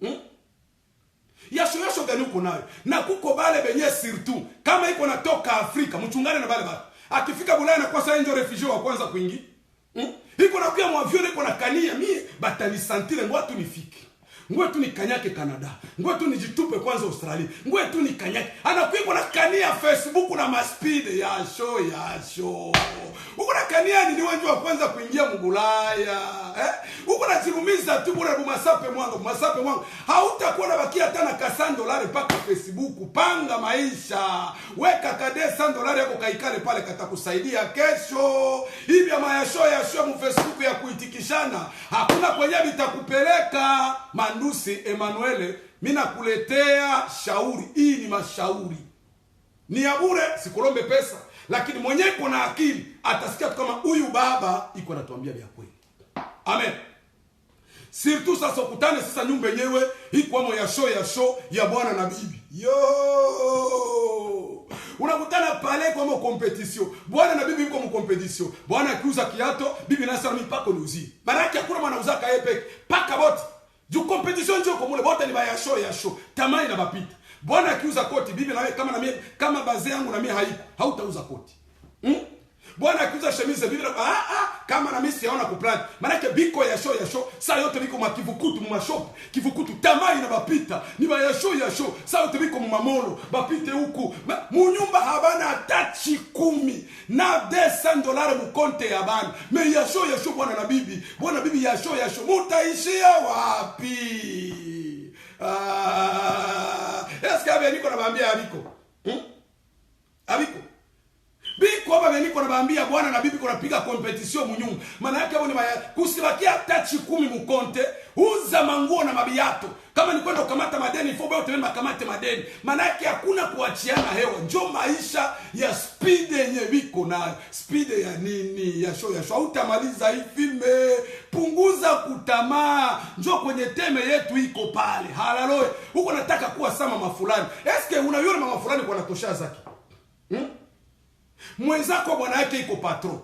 Yasho gani uko nayo? Na kuko bale benye surtout kama iko natoka Afrika, mchungane na bale bale. Akifika Bulaya na kwa sasa ndio refugee wa kwanza kuingia. Iko na kuya mwaviole iko na kania mie batani santile ngwa tu nifike. Ngwe tu nikanyake Canada. Ngwe tu nijitupe kwanza Australia. Ngwe tu nikanyake. Anakuwa na kania Facebook na maspeed ya show. Uko na kania ni wewe wa kwanza kuingia Mgulaya. Uko na zirumiza tu bora bumasape mwangu. Hautakuwa na bakia hata na $100 paka Facebook. Panga maisha. Weka kade $100 yako kaikale pale katakusaidia kesho. Hivi ya show mu Facebook ya kuitikishana. Hakuna kwenye vitakupeleka. Mandusi Emmanuel, mina kuletea shauri. Hii ni mashauri. Ni ya bure, sikulombe pesa. Lakini mwenye kuna akili, atasikia kama huyu baba iko anatuambia vya kweli. Amen. Surtout sasa ukutane sasa nyumba yenyewe, iko amo ya show ya bwana na bibi. Unakutana pale kwa competition. Bwana na bibi yuko mu competition. Bwana akiuza kiato, bibi nasema mipako ni uzi. Maana yake hakuna mwanauza kaepe, paka bote. Ju competition ndio kwa mule bote ni ba ya show. Tamani na bapita. Bwana akiuza koti, bibi na wewe kama na mimi kama baze yangu na mimi hautauza koti. Bwana akiuza chemise, bibi kama na mimi siaona kuplan. Maana yake biko ya show. Saa yote biko makivukutu mu mashop. Kivukutu tamani na bapita. Ni ba ya show. Saa yote biko mu mamolo, bapite huku. Mu nyumba habana atachi 10 na $200 mu konte ya bana. Me ya show bwana na bibi. Bwana bibi ya show. Mutaishia wapi? Eske abe niko nabaambia abiko? Abiko. Biko hapa niko nabaambia bwana na bibi kuna piga competition munyumba. Maana yake hapo ni kusibakia tachi 10 mu konte, uza manguo na mabiato. Kama ni kwenda kukamata madeni, fobe wote wema kamate madeni. Maana yake hakuna kuachiana hewa. Njoo maisha ya speed yenye biko nayo. Speed ya nini? Ya show. Hautamaliza hii filme. Punguza kutamaa. Njoo kwenye teme yetu iko pale. Haleluya. Huko nataka kuwa sama mafulani. Eske unayona mama fulani kwa natosha zake? Mwenzako bwana yake iko patron.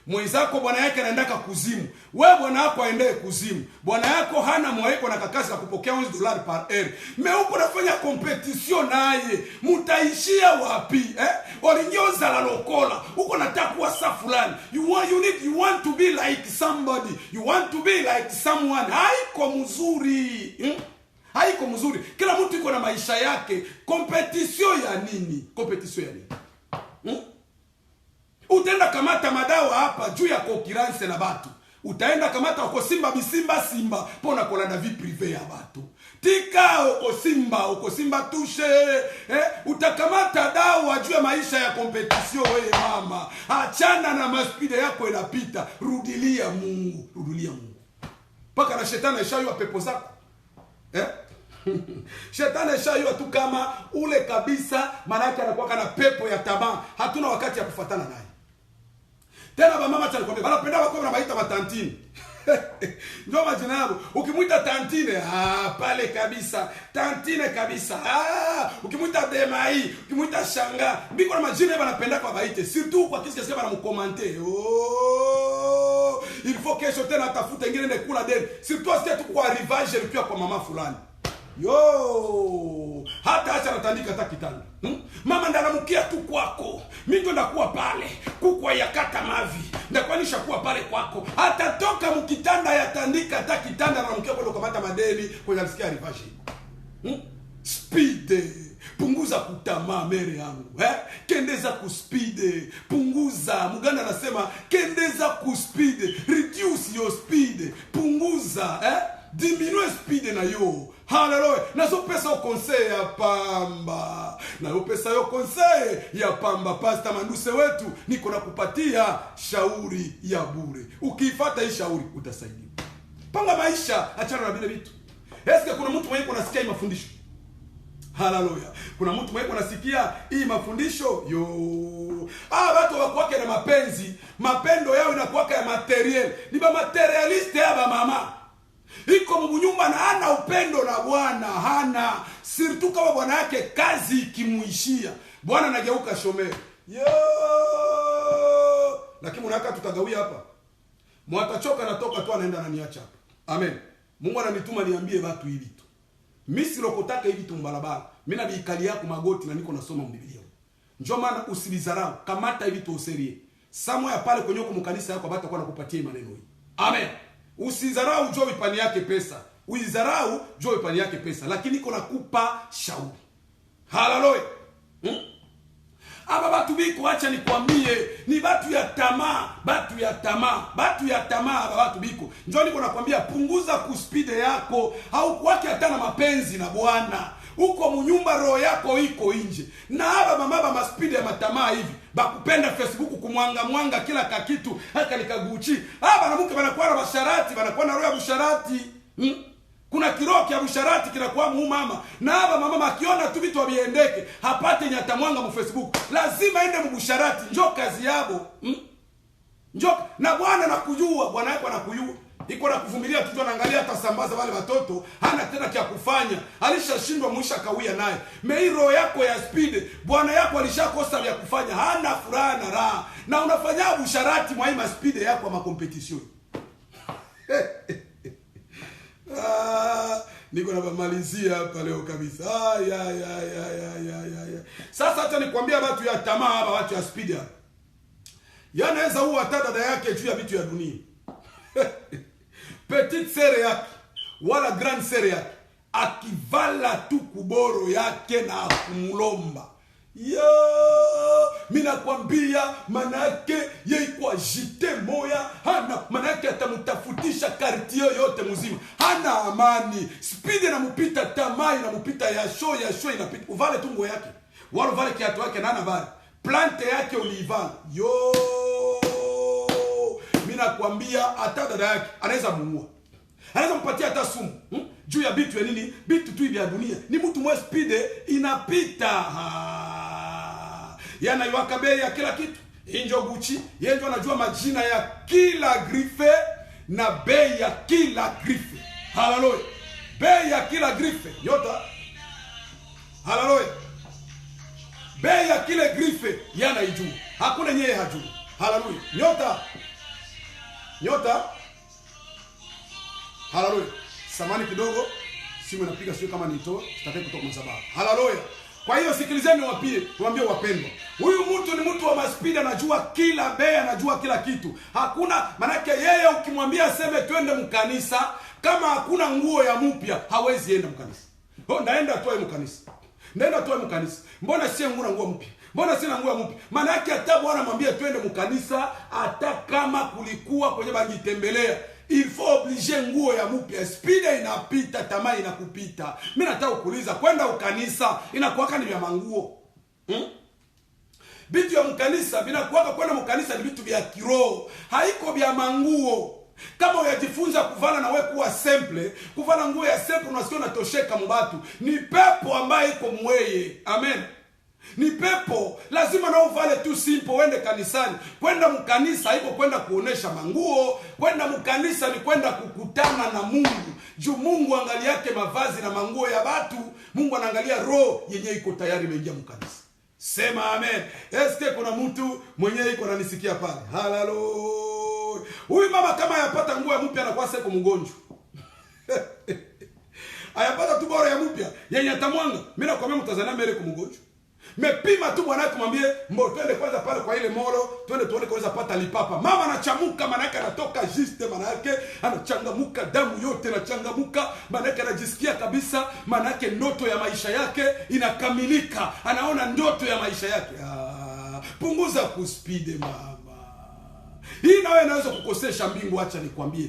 Mwenzako bwana yake anaendaka kuzimu. Wewe bwana wako aendee kuzimu. Bwana yako hana mwaiko na kakasi la kupokea $11 par heure. Me huko nafanya competition naye. Mutaishia wapi? Olinyoza la lokola. Huko nataka kuwa safulani. You want to be like somebody. You want to be like someone. Haiko mzuri. Haiko mzuri. Kila mtu iko na maisha yake. Competition ya nini? Utaenda kamata madawa hapa juu ya concurrence na batu. Utaenda kamata uko simba bisimba simba pona kolanda vie privée ya batu. Tika uko simba touche. Utakamata dawa juu ya maisha ya competition wewe mama. Achana na maspide yako inapita. Rudilia Mungu. Paka na shetani ishayua pepo zako. Shetani ishayua tu kama ule kabisa, manake anakuwa kana pepo ya tamaa. Hatuna wakati ya kufuatana naye. Tena mama chalikwambia wanapenda wako na maita matantini. Ndio majina yao. Ukimuita tantine, pale kabisa. Tantine kabisa. Ukimuita demai, ukimuita shanga, biko na majina wanapenda kwa baite. Surtout kwa kisi sema na mkomante. Il faut que je tena tafuta ingine ne kula deni. Surtout asiye tu kwa rivage ilikuwa kwa mama fulani. Yo, hata acha natandika hata kitanda. Mama ndanamukia tu kwako. Mimi ndo nakuwa pale. Kukwa yakata mavi. Ndakwanisha kuwa pale kwako. Hata toka mkitanda yatandika hata kitanda na mkia kwenda kamata madeni kwenye alisikia rivage. Speed. Punguza kutamaa mere yangu. Kendeza kuspeed. Punguza. Muganda anasema kendeza kuspeed. Reduce your speed. Punguza. Diminue speed na yo. Hallelujah. Nazo pesa conseil ya pamba. Na yo pesa yo conseil ya pamba. Pastor Manduse wetu niko na kupatia shauri ya bure. Ukifuata hii shauri utasaidiwa. Panga maisha, achana na vile vitu. Eske kuna mtu mwenye kunasikia hii mafundisho? Hallelujah. Kuna mtu mwenye kunasikia hii mafundisho? Yo. Watu wakwake na mapenzi, mapendo yao inakuwaka ya materiel. Ni ba materialiste ya ba mama. Iko mbunyumba na hana upendo na Bwana, hana. Sirtu kama bwana yake kazi ikimuishia, Bwana anageuka shomeri. Yo! Lakini mnaka tutagawia hapa. Mwatachoka natoka tu anaenda ananiacha hapa. Amen. Mungu ananituma niambie watu hivi tu. Mimi silokotaka hivi tu mbalabala. Mimi nabiikali yako magoti na niko nasoma Biblia. Njoo maana usilizarau, kamata hivi tu userie. Samwe pale kwenye uko mkanisa yako bata kwa nakupatia maneno hii. Amen. Usizarau jua vipani yake pesa. Uizarau jua vipani yake pesa. Lakini niko nakupa shauri. Hallelujah. Aba batu biko acha nikwambie ni batu ya tamaa, batu ya tamaa aba batu biko. Njoo niko nakwambia punguza kuspide yako, au kwake hata na mapenzi na Bwana. Uko munyumba roho yako iko nje. Na aba mama maspide ya matamaa hivi. Bakupenda Facebook kumwanga kila kakitu haka nikaguchi. Aba na mke banakuwa na basharati, banakuwa na roho ya busharati. Kuna kiroho ya busharati kinakuwa mama. Na aba mama akiona tu vitu viendeke, hapate nyata mwanga mu Facebook. Lazima ende mu busharati, njoo kazi yabo. Njoo na Bwana nakujua, Bwana yako anakujua. Iko na kuvumilia tu, anaangalia atasambaza wale watoto, hana tena kia kufanya. Alishashindwa mwisha kawia naye. Meiro yako ya speed, Bwana yako alishakosa vya kufanya, hana furaha na raha. Na unafanya busharati mwa hii speed yako ma competition. Niko na bamalizia hapa leo kabisa. Sasa hata nikwambia watu ya tamaa hapa, watu ya speed hapa. Yanaweza huwa dada yake juu ya vitu ya dunia. Petite sere yake wala grand sere yake akivala tu kuboro yake na kumulomba. Yo, mina kwambia manake yeye kwa jite moya hana, manake atamutafutisha quartier yote mzima. Hana amani. Speed na mpita, tamaa na mpita, ya show inapita. Uvale tungo yake. Wala vale kiatu yake nana vale. Plante yake uliivala. Yo, mina kwambia hata dada yake anaweza muua. Anaweza mpatia hata sumu. Juu ya bitu ya nini? Bitu tu vya dunia. Ni mtu mwe speed inapita. Yana yuaka bei ya kila kitu. Injo Gucci, yeye ndio anajua majina ya kila grife na bei ya kila grife. Hallelujah. Bei ya kila grife. Yota. Hallelujah. Bei ya kila grife yana ijua. Hakuna yeye hajua. Hallelujah. Nyota. Hallelujah. Samani kidogo, simu inapiga sio kama nito, tutakaye kutoka msabaha. Hallelujah. Kwa hiyo sikilizeni tuambie wapendwa. Huyu mtu ni mtu wa maspida, anajua kila bei, anajua kila kitu. Hakuna manake yeye ukimwambia aseme twende mkanisa, kama hakuna nguo ya mpya hawezi enda mkanisa. Naenda atoe mkanisa. Nenda toe mkanisa. Mbona si nguna nguo mpya? Mbona sina nguo mpya? Maana yake hata Bwana mwambie twende mkanisa hata kama kulikuwa kwenye bangitembelea. Il faut obliger nguo ya mpya. Speed inapita, tamaa inakupita. Mimi nataka kuuliza kwenda ukanisa inakuwa ni vya manguo. Vitu ya mkanisa vinakuwa kwenda mkanisa ni vitu vya kiroho. Haiko vya manguo. Kama uyajifunza kuvala na wewe kuwa simple, kuvala nguo ya simple unasikia unatosheka mbatu. Ni pepo ambaye iko mweye. Amen. Ni pepo, lazima na uvale tu simple uende kanisani. Kwenda mkanisa haiko kwenda kuonesha manguo, kwenda mkanisa ni kwenda kukutana na Mungu. Juu Mungu angalia yake mavazi na manguo ya watu, Mungu anaangalia roho yenye iko tayari imeingia mkanisa. Sema amen. Eske kuna mtu mwenye iko ananisikia pale? Haleluya. Huyu mama kama yapata nguo ya mpya anakuwa seko mgonjwa. Ayapata tu bora ya mpya yenye atamwanga. Mimi nakwambia mtazania mbele kumgonjwa. Mepima tu bwana kumwambie mbo twende kwanza pale kwa ile moro, twende tuone kwanza pata lipapa. Mama anachamuka, maana yake anatoka juste, maana yake anachangamuka, damu yote inachangamuka, maana yake anajisikia kabisa, maana yake ndoto ya maisha yake inakamilika. Anaona ndoto ya maisha yake. Punguza kuspide mama. Hii nawe inaweza kukosesha mbingu. Acha nikwambie,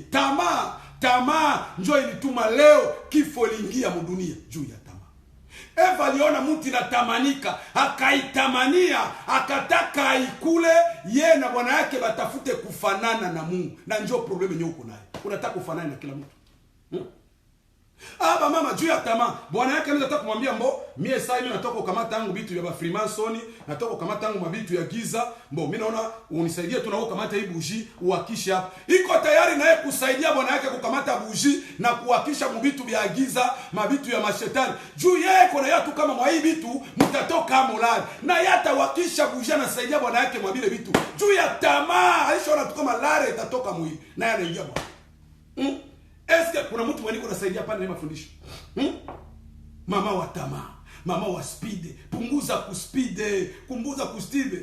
tamaa njoo ilituma leo kifo liingia mdunia juu ya tamaa. Eva aliona mti inatamanika, akaitamania, akataka aikule, yeye na bwana yake batafute kufanana na Mungu. Na njoo probleme yenyewe uko nayo. Unataka kufanana na kila mtu. Aba mama juu ya tamaa, bwana yake anaweza kumwambia mbo, mie sasa mimi natoka kukamata yangu vitu vya Freemason, natoka kukamata yangu mabitu ya giza, mbo mimi naona unisaidie tu na kukamata hii buji uhakisha hapa. Iko tayari naye kusaidia bwana yake kukamata buji na kuhakisha mabitu vya giza, mabitu ya mashetani. Juu yeye kuna yatu kama mwa hii vitu mtatoka molani. Na yata uhakisha buji na saidia bwana yake mwa vile vitu. Juu ya tamaa, alishaona tu kama lare itatoka mwili. Naye anaingia bwana. Eske kuna mtu mwenye kunasaidia pale na mafundisho? Mama wa tamaa, mama wa speed, punguza kuspide, punguza kuspide.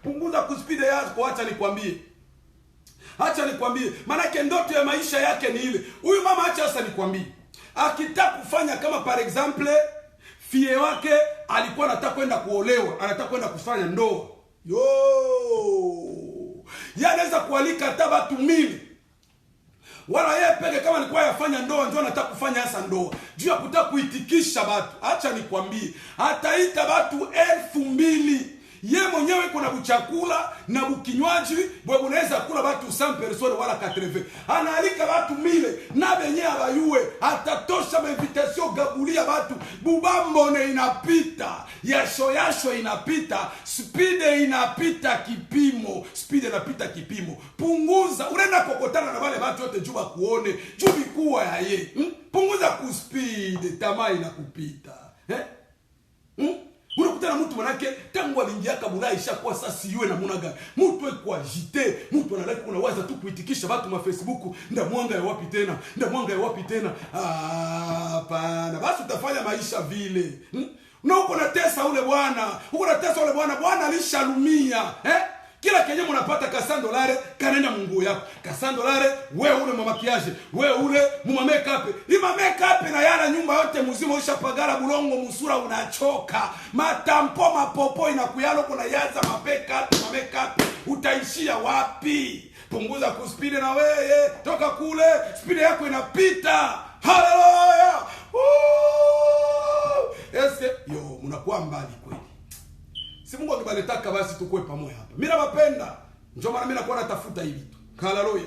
Punguza kuspide yako, acha nikwambie. Acha nikwambie, maana yake ndoto ya maisha yake ni ile. Huyu mama acha sasa nikwambie. Akitaka kufanya kama par exemple, fie wake alikuwa anataka kwenda kuolewa, anataka kwenda kufanya ndoa. Yeye anaweza kualika hata watu 1000. Wala yeye peke kama alikuwa yafanya ndoa ndio anataka kufanya hasa ndoa. Juu ya kutaka kuitikisha watu. Acha nikwambie, ataita watu 2000. Yeye mwenyewe kuna buchakula na bukinywaji, bwe unaweza kula watu 100 personnes wala 80. Anaalika watu 1000 na benye abayue, atatosha invitation gabulia watu. Bubambone inapita, yasho inapita, speed inapita kipimo, speed inapita kipimo. Punguza, unaenda kokotana na wale watu wote juba kuone, jubi kuwa ya ye. Punguza kuspeed, tamaa inakupita. Unakutana mtu manake tangu aliingia kabula ishakuwa sasa siwe na munaga. Mtu eko agite, mtu analaki kuna waza tu kuitikisha watu ma Facebook, ndamwanga ya wapi tena? Ndamwanga ya wapi tena? Hapana, basi utafanya maisha vile. Na uko na tesa ule bwana. Uko na tesa ule bwana, bwana alishalumia, Kila kenye mnapata $100 kanenda mungu yako. $100 wewe ule mamakiaje, wewe ule muma makeup. Ima makeup na yana nyumba yote mzima ushapagara bulongo musura unachoka. Matampo mapopo inakuyalo kuna yaza makeup. Utaishia wapi? Punguza kuspide na wewe. Toka kule, speed yako inapita. Haleluya! Eske mnakuwa mbali kweli. Si Mungu akibaletaka basi tukue pamoja hapa. Mimi nawapenda. Ndio maana mimi nakuwa natafuta hivi tu. Haleluya.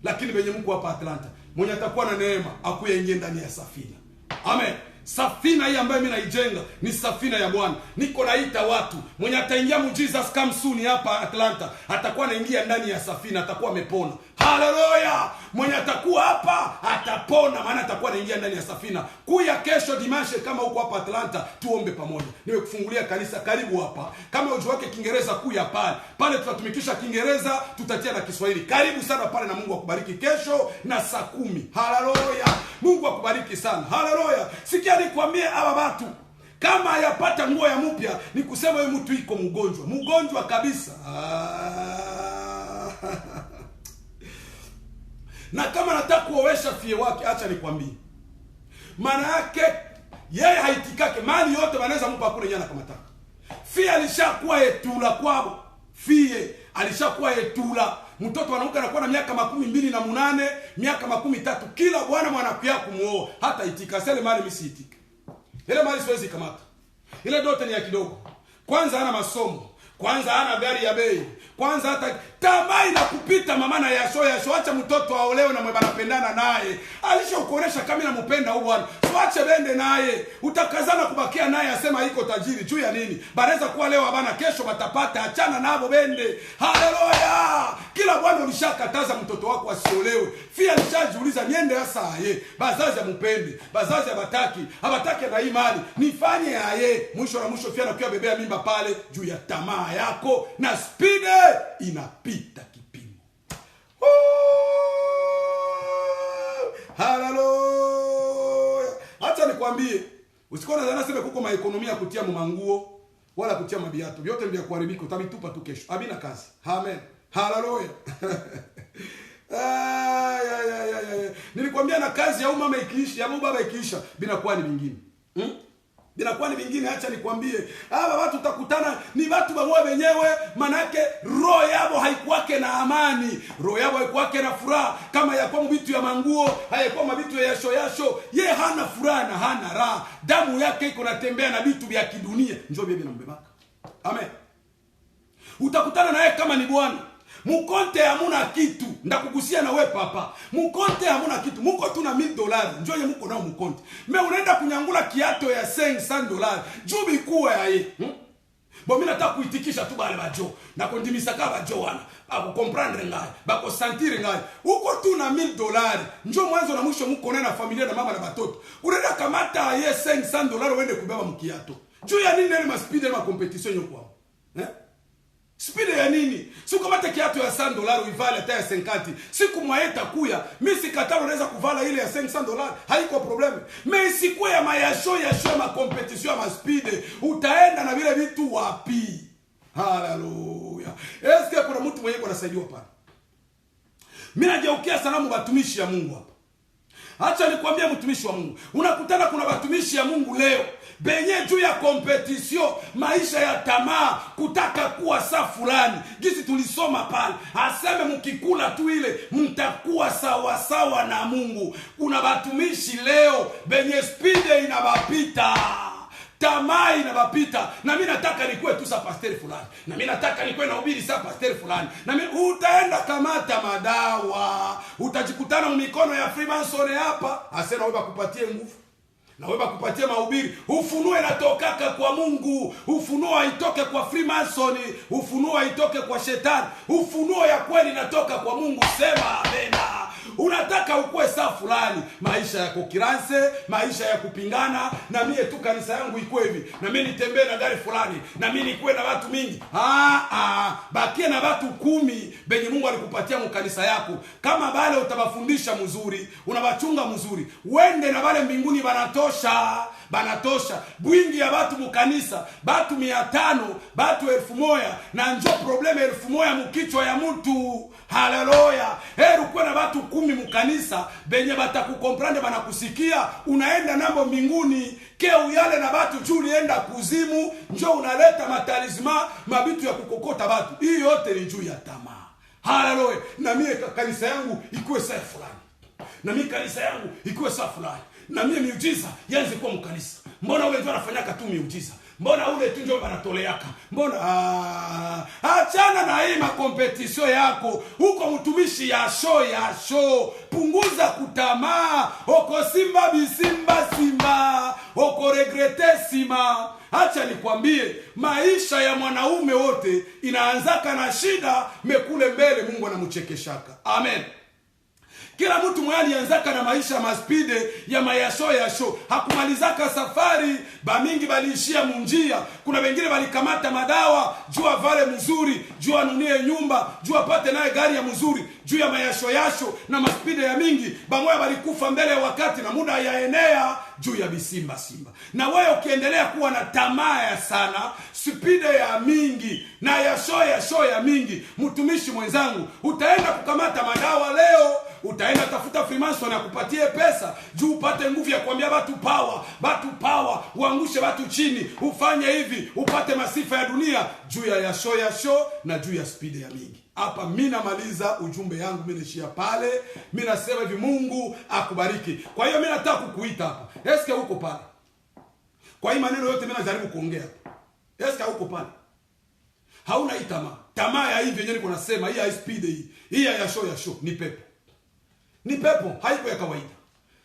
Lakini benye Mungu hapa Atlanta, mwenye atakuwa na neema akuye ingie ndani ya safina. Amen. Safina hii ambayo mimi naijenga ni safina ya Bwana. Niko naita watu, mwenye ataingia mu Jesus Come Soon hapa Atlanta, atakuwa anaingia ndani ya safina, atakuwa amepona. Haleluya! Mwenye atakuwa hapa atapona, maana atakuwa anaingia ndani ya safina. Kuya kesho dimanche kama uko hapa Atlanta, tuombe pamoja. Nimekufungulia kanisa karibu hapa. Kama unajua Kiingereza kuya pale. Pale tutatumikisha Kiingereza, tutatia na Kiswahili. Karibu sana pale na Mungu akubariki kesho na saa 10. Haleluya! Mungu akubariki sana. Haleluya! Sikia nikwambie hawa watu, kama yapata nguo ya mpya, ni kusema huyu mtu iko mgonjwa kabisa. Na kama nataka kuowesha fie wake, acha nikwambie, maana yake yeye yake mali yote wanaweza mpa kule nyana kama taka. Fie alishakuwa etula kwao. Fie alishakuwa etula. Mtoto anakuwa anakuwa na miaka 28, miaka 30. Kila bwana mwanakuya kumuoa hata itika sele mali misiitika. Ile mali siwezi kamata. Ile dote ni ya kidogo. Kwanza hana masomo, kwanza hana gari ya bei, kwanza hata tamaa inakupita mama na yasho. Acha mtoto aolewe na mweba anapendana naye. Alishakuonesha kama anampenda huyo bwana. Acha bende naye. Utakazana kubakia naye asema iko tajiri juu ya nini? Banaweza kuwa leo abana kesho batapata, achana nabo bende. Haleluya! Kila bwana ulishakataza mtoto wako asiolewe. Fia alishajiuliza niende hasa aye. Bazazi ampende, bazazi abataki na hii mali. Nifanye aye. Mwisho na mwisho fia anakuwa bebea mimba pale juu ya tamaa yako na speed inapita kipimo. Haleluya! Acha nikwambie, usikona zana sema kuko maekonomia kutia manguo wala kutia mabiato. Vyote ndio kuharibika, utabitupa tu kesho. Abina kazi. Amen. Haleluya. Nilikwambia na kazi ya mama ikiisha, ya baba ikiisha, binakuwa ni vingine. Binakuwa ni vingine. Acha nikwambie, hawa watu utakutana ni watu bamwe wenyewe, manake roho yao haikuwake na amani, roho yao haikuwake na furaha. Kama yakuwa vitu ya manguo, hayakuwa vitu ya yasho, ye hana furaha na hana raha. Damu yake iko natembea na vitu vya kidunia. Njoo bibi na mbebaka. Amen. Utakutana naye kama ni bwana. Mukonte hamuna kitu. Ndakugusia na we papa. Mukonte hamuna kitu. Muko tu na $1000. Njoo ye muko nao mukonte. Me unaenda kunyangula kiato ya $500. Jubi kuwa ya ye. Bo mimi nataka kuitikisha tu bale bajo. Na kondimisa ka bajo wana. Bako comprendre ngai. Bako sentir ngai. Uko tu na $1000. Njoo mwanzo na mwisho muko na familia na mama na batoto. Unaenda kamata ye $500 uende kubeba mkiato. Juu ya nini ile maspide na competition yoko? Speed ya nini? Siku mata kiatu ya $100 uivale hata ya 50. Siku mwaeta kuya, mimi sikatalo naweza kuvala ile ya $500, haiko problem. Mais siku ya mayasho ya ma competition ya speed, utaenda na vile vitu wapi? Haleluya. Eske kuna mtu mwenye anasaidiwa pale? Mimi najeukia salamu watumishi ya Mungu hapa. Acha nikwambie mtumishi wa Mungu. Unakutana kuna watumishi ya Mungu leo benye juu ya competition, maisha ya tamaa, kutaka kuwa saa fulani. Gisi tulisoma pale, aseme mkikula tu ile mtakuwa sawa sawa na Mungu. Kuna watumishi leo benye speed inabapita, tamaa inabapita. Na mimi nataka nikuwe tu sa pastor fulani, na mimi nataka nikuwe na ubiri sa pastor fulani. Na mimi utaenda kamata madawa, utajikutana mikono ya Freemason hapa, asema wewe kupatie nguvu na wewe kupatie mahubiri. Ufunuo inatokaka kwa Mungu. Ufunuo haitoke kwa Freemason, ufunuo haitoke kwa shetani. Ufunuo ya kweli inatoka kwa Mungu. Sema amena. Unataka ukue saa fulani, maisha ya kiranse, maisha ya kupingana, na mie tu kanisa yangu iko hivi, na mimi nitembee na gari fulani, na mimi nikuwe na watu mingi. Bakie na watu 10 benye Mungu alikupatia mkanisa yako. Kama bale utabafundisha mzuri, unabachunga mzuri, wende na bale mbinguni banatosha. Bwingi ya watu mkanisa, batu 500, batu 1000, na njo probleme 1000 mkichwa ya mtu. Haleluya. Heru kwa na watu 10 mkanisa benye batakukomprendre banakusikia, unaenda nambo mbinguni. Keu yale na watu juu lienda kuzimu, njo unaleta matalizima, mabitu ya kukokota watu. Hii yote ni juu ya tamaa. Haleluya. Na mimi kanisa yangu ikuwe saa fulani, na mimi kanisa yangu ikuwe saa fulani, na mimi miujiza yanze kwa mkanisa. Mbona ule ndio anafanyaka tu miujiza? Mbona ule tu ndio anatoleaka? Mbona achana na hii makompetition yako. Huko mtumishi ya show. Punguza kutamaa. Oko simba simba. Oko regrete sima. Acha nikwambie, maisha ya mwanaume wote inaanzaka na shida, mekule mbele Mungu anamchekeshaka. Amen. Kila mtu mwenye alianzaka na maisha ya maspide ya mayasho hakumalizaka safari. Bamingi baliishia munjia. Kuna wengine balikamata madawa jua vale mzuri, jua nunie nyumba, jua pate naye gari ya mzuri, juu ya mayasho na maspide ya mingi. Bamoya balikufa mbele ya wakati na muda ya enea juu ya bisimba. Na wewe ukiendelea kuwa na tamaa ya sana, spide ya mingi na yasho ya mingi, mtumishi mwenzangu, utaenda kukamata madawa leo, utaenda tafuta Freemason akupatie pesa juu upate nguvu ya kuambia watu power, uangushe watu chini, ufanye hivi upate masifa ya dunia juu ya yasho na juu ya speed ya mingi. Hapa mimi namaliza ujumbe yangu, mimi nishia pale. Mimi nasema hivi, Mungu akubariki. Kwa hiyo mimi nataka kukuita hapa. Eske uko pale? Kwa hii maneno yote mimi najaribu kuongea. Eske uko pale? Hauna hii tamaa ya hivi yenyewe niko nasema, hii ya speed hii ya show ni pepo. Ni pepo, haiko ya kawaida.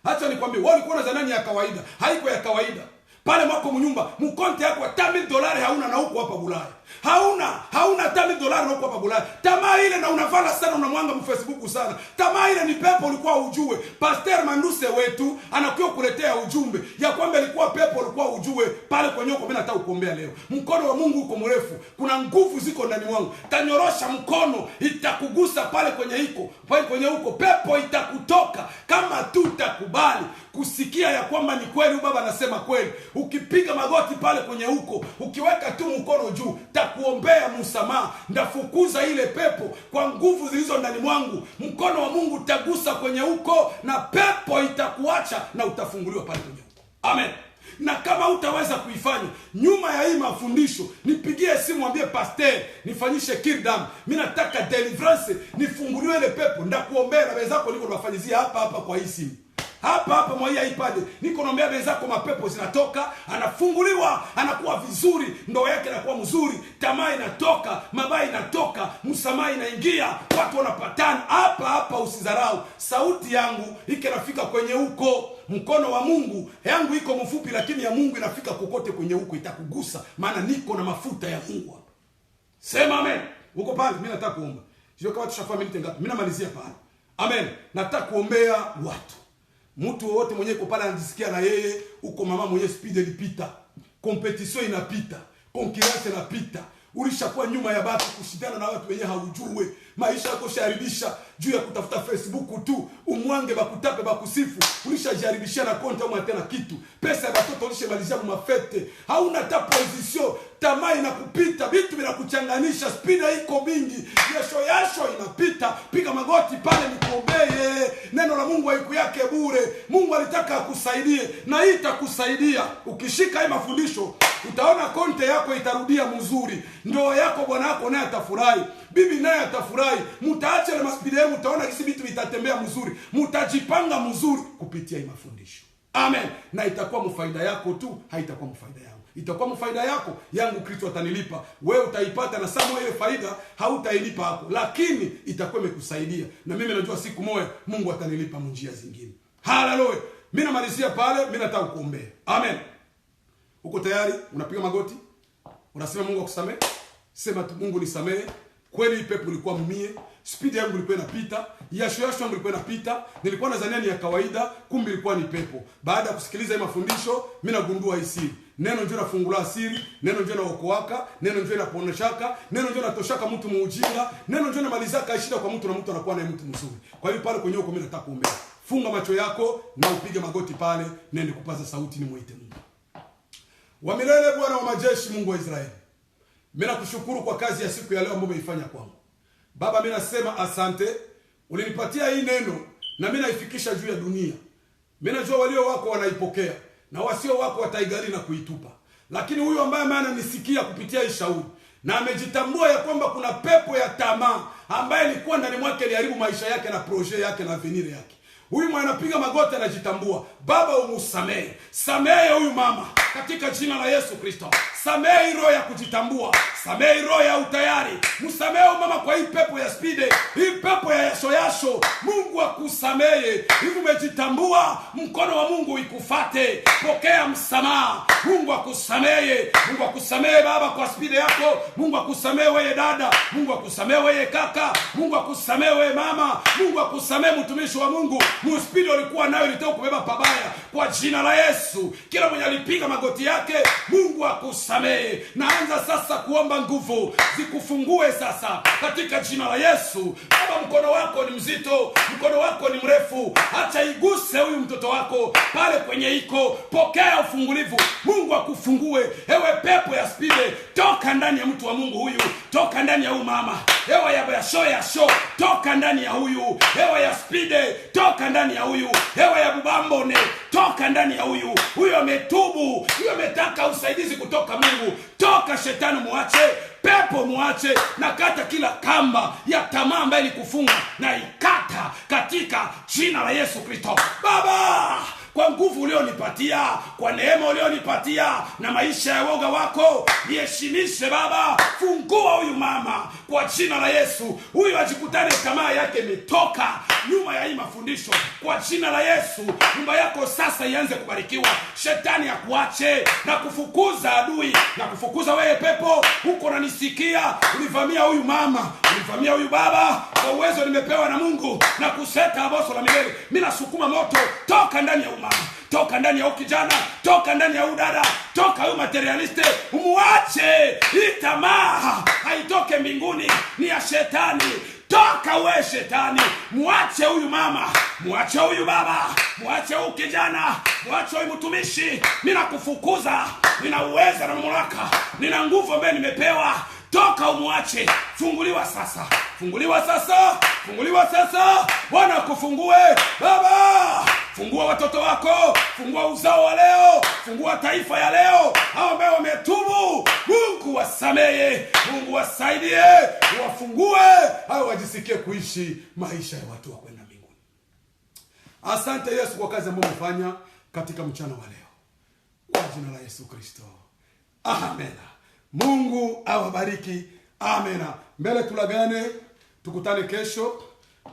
Acha nikwambie, wewe ulikuwa unadhani ya kawaida, haiko ya kawaida. Pale mwako mnyumba, mkonte yako $10 hauna na huko hapa Bulaya. Hauna $10 na huko hapa Bulaya. Tamaa ile na unavala sana, unamwanga Facebook sana. Tamaa ile ni pepo, ulikuwa ujue. Pastor Manduse wetu anakuwa kuletea ujumbe ya kwamba ilikuwa pepo, ulikuwa ujue. Pale kwenye huko mimi nataka kuombea leo. Mkono wa Mungu uko mrefu. Kuna nguvu ziko ndani mwangu. Tanyorosha mkono, itakugusa pale kwenye hiko. Pale kwenye huko pepo itakutoka kama tutakubali kusikia ya kwamba ni kweli baba anasema kweli. Ukipiga magoti pale kwenye huko, ukiweka tu mkono juu, takuombea msamaha, ndafukuza ile pepo kwa nguvu zilizo ndani mwangu. Mkono wa Mungu utagusa kwenye huko na pepo itakuacha na utafunguliwa pale kwenye huko. Amen. Na kama utaweza kuifanya nyuma ya hii mafundisho, nipigie simu mwambie pastor nifanyishe kirdam, mimi nataka deliverance, nifunguliwe ile pepo. Ndakuombea na wenzako niko nafanyizia hapa kwa hii simu. Hapa mwa hii iPad niko naombea wenzako, mapepo zinatoka, anafunguliwa, anakuwa vizuri, ndoa yake inakuwa mzuri, tamaa inatoka, mabaya inatoka, msamaha inaingia, watu wanapatana. Hapa usidharau sauti yangu ikinafika kwenye huko. Mkono wa Mungu yangu iko mfupi, lakini ya Mungu inafika kokote kwenye huko, itakugusa maana niko na mafuta ya Mungu. Sema amen. Uko pale, mimi nataka kuomba. Sio kama tushafahamu minute ngapi. Mimi namalizia pale. Amen. Nataka kuombea watu. Mtu wote mwenye uko pale anajisikia na yeye uko mama mwenye speed ilipita. Competition inapita. Concurrence inapita. Ulishakuwa nyuma ya batu kushindana na watu wenye haujue. Maisha yako sharibisha juu ya kutafuta Facebook tu, umwange bakutape bakusifu. Ulishajaribisha na konta au tena kitu. Pesa ya watoto ulishamalizia kwa mafete. Hauna ta position, tamaa inakupita, vitu vinakuchanganisha, speed iko mingi. Yasho inapita. Piga magoti pale nikuombee. Neno la Mungu haiku yake bure. Mungu alitaka akusaidie na hii itakusaidia. Ukishika hii mafundisho, utaona konte yako itarudia mzuri. Ndoa yako bwana yako naye atafurahi. Bibi naye atafurahi. Mtaacha na maspidi yenu, mtaona kisi vitu vitatembea mzuri. Mtajipanga mzuri kupitia hii mafundisho. Amen. Na itakuwa mfaida yako tu, haitakuwa mfaida yangu. Itakuwa mfaida yako, yangu Kristo atanilipa. Wewe utaipata na sababu ile faida hautailipa hapo, lakini itakuwa imekusaidia. Na mimi najua siku moja Mungu atanilipa njia zingine. Haleluya. Mimi namalizia pale, mimi nataka kuombea. Amen. Uko tayari? Unapiga magoti? Unasema Mungu akusamehe? Sema tu Mungu nisamehe. Kweli pepo ilikuwa mmie, speed yangu ilikuwa inapita, yasho yangu ilikuwa inapita, nilikuwa nadhania ni ya kawaida, kumbe ilikuwa ni pepo. Baada ya kusikiliza hii mafundisho, mimi nagundua hii siri. Neno ndio nafungula siri, neno ndio naokoaka, neno ndio naponeshaka, neno ndio natoshaka mtu muujinga, neno ndio namalizaka shida kwa mtu na mtu anakuwa naye mtu mzuri. Kwa hiyo pale kwenye huko mimi nataka kuombea. Funga macho yako na upige magoti pale, nende kupaza sauti ni muite Mungu. Wa milele, Bwana wa majeshi, Mungu wa Israeli. Mimi nakushukuru kwa kazi ya siku ya leo ambayo umeifanya kwangu. Baba, mimi nasema asante. Ulinipatia hii neno na mimi naifikisha juu ya dunia. Mimi najua walio wako wanaipokea na wasio wako wataigali na kuitupa. Lakini huyu ambaye ananisikia kupitia hii shauri na amejitambua ya kwamba kuna pepo ya tamaa ambaye ilikuwa ndani mwake iliharibu maisha yake na projet yake na avenir yake. Huyu mwana anapiga magoti anajitambua. Baba, umusamehe. Samehe huyu mama katika jina la Yesu Kristo. Samehe roho ya kujitambua. Samehe roho ya utayari. Msamehe mama kwa hii pepo ya speed, hii pepo ya yasho. Mungu akusamehe. Hivi umejitambua, mkono wa Mungu ikufate. Pokea msamaha. Mungu akusamehe. Mungu akusamehe baba kwa speed yako. Mungu akusamehe wewe dada. Mungu akusamehe wewe kaka. Mungu akusamehe wewe mama. Mungu akusamehe mtumishi wa Mungu. Mspidi ulikuwa nayo ilitoka kubeba pabaya kwa jina la Yesu. Kila mwenye alipiga magoti yake, Mungu akusamehe. Naanza sasa kuomba nguvu zikufungue sasa katika jina la Yesu. Baba, mkono wako ni mzito, mkono wako ni mrefu. Acha iguse huyu mtoto wako pale kwenye iko. Pokea ufungulivu. Mungu akufungue. Ewe pepo ya spide, toka toka ndani ya mtu wa Mungu huyu, toka ndani ya huyu mama. Hewa ya show toka ndani ya huyu. Hewa ya Spide toka ndani ya huyu. Hewa ya Bubambone toka ndani ya huyu. Huyo ametubu, huyo ametaka usaidizi kutoka Mungu. Toka shetani, muache pepo, muache, na kata kila kamba ya tamaa ambayo ilikufunga, na ikata katika jina la Yesu Kristo. Baba, kwa nguvu ulionipatia, kwa neema ulionipatia, na maisha ya woga wako, niheshimishe Baba. Fungua huyu mama kwa jina la Yesu. Huyu ajikutane tamaa yake imetoka nyuma ya hii mafundisho kwa jina la Yesu. Nyumba yako sasa ianze kubarikiwa. Shetani akuache na kufukuza adui, na kufukuza wewe pepo huko unanisikia. Ulivamia huyu mama, ulivamia huyu baba, kwa uwezo nimepewa na Mungu, na kuseta aboso la milele. Mimi nasukuma moto, toka ndani ya mama, toka ndani ya kijana, toka ndani ya udada, toka huyu materialiste. Umuache. Hii tamaa haitoke mbinguni, ni ya shetani. Toka we shetani, muache huyu mama, muache huyu baba, muache huyu kijana, muache huyu mtumishi. Ninakufukuza, nina uwezo na mamlaka, nina nguvu ambayo nimepewa. Toka umuache. Funguliwa sasa, funguliwa sasa, funguliwa sasa. Bwana kufungue Baba. Fungua watoto wako, fungua uzao wa leo, fungua taifa ya leo, hao ambao wametubu. Mungu wasamehe, Mungu wasaidie, wafungue, hao wajisikie kuishi maisha ya watu wa kwenda mbinguni. Asante Yesu kwa kazi ambayo umefanya katika mchana wa leo, kwa jina la Yesu Kristo, amen. Mungu awabariki, amen. Mbele tulagane, tukutane kesho,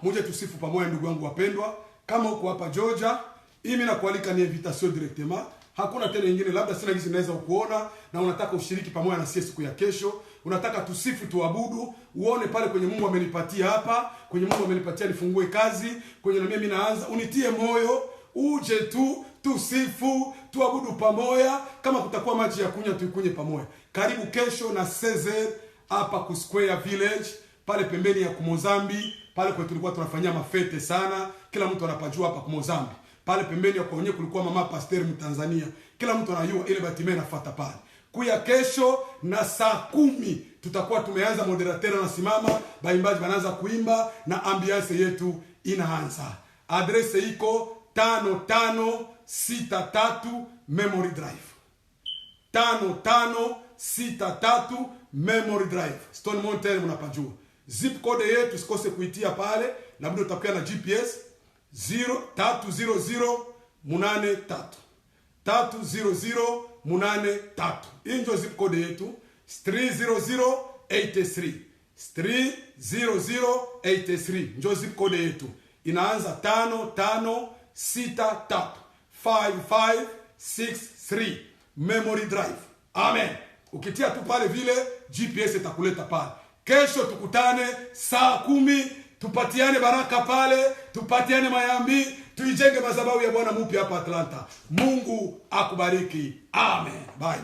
muje tusifu pamoja ndugu wangu wapendwa. Kama uko hapa Georgia, mimi nakualika ni invitation directement. Hakuna tena nyingine, labda sina gizi naweza kuona na unataka ushiriki pamoja na sisi siku ya kesho. Unataka tusifu, tuabudu, uone pale kwenye Mungu amenipatia hapa, kwenye Mungu amenipatia nifungue kazi, kwenye na mimi naanza, unitie moyo, uje tu tusifu, tuabudu pamoja. Kama kutakuwa maji ya kunywa tuikunye pamoja. Karibu kesho na Cesar hapa ku Square Village, pale pembeni ya Kumozambi. Pale kwa tulikuwa tunafanyia mafete sana. Kila mtu anapajua hapa Kumozambi. Pale pembeni ya kwenye kulikuwa mama pastor Mtanzania. Kila mtu anajua ile batime nafuata pale. Kuya kesho na saa 10 tutakuwa tumeanza, moderator anasimama, baimbaji wanaanza kuimba na ambiance yetu inaanza. Adrese iko 5563 Memory Drive. 5563 Memory Drive. Stone Mountain mnapajua. Zip code yetu sikose kuitia pale, na bado utakuwa na GPS 030083 30083. Hii ndio zip code yetu 30083 30083 ndio zip code yetu. Inaanza 5563 5563 Memory Drive. Amen. Ukitia tu pale vile GPS itakuleta pale. Kesho tukutane saa 10, tupatiane baraka pale, tupatiane mayambi, tuijenge madhabahu ya Bwana mpya hapa Atlanta. Mungu akubariki. Amen. Bye.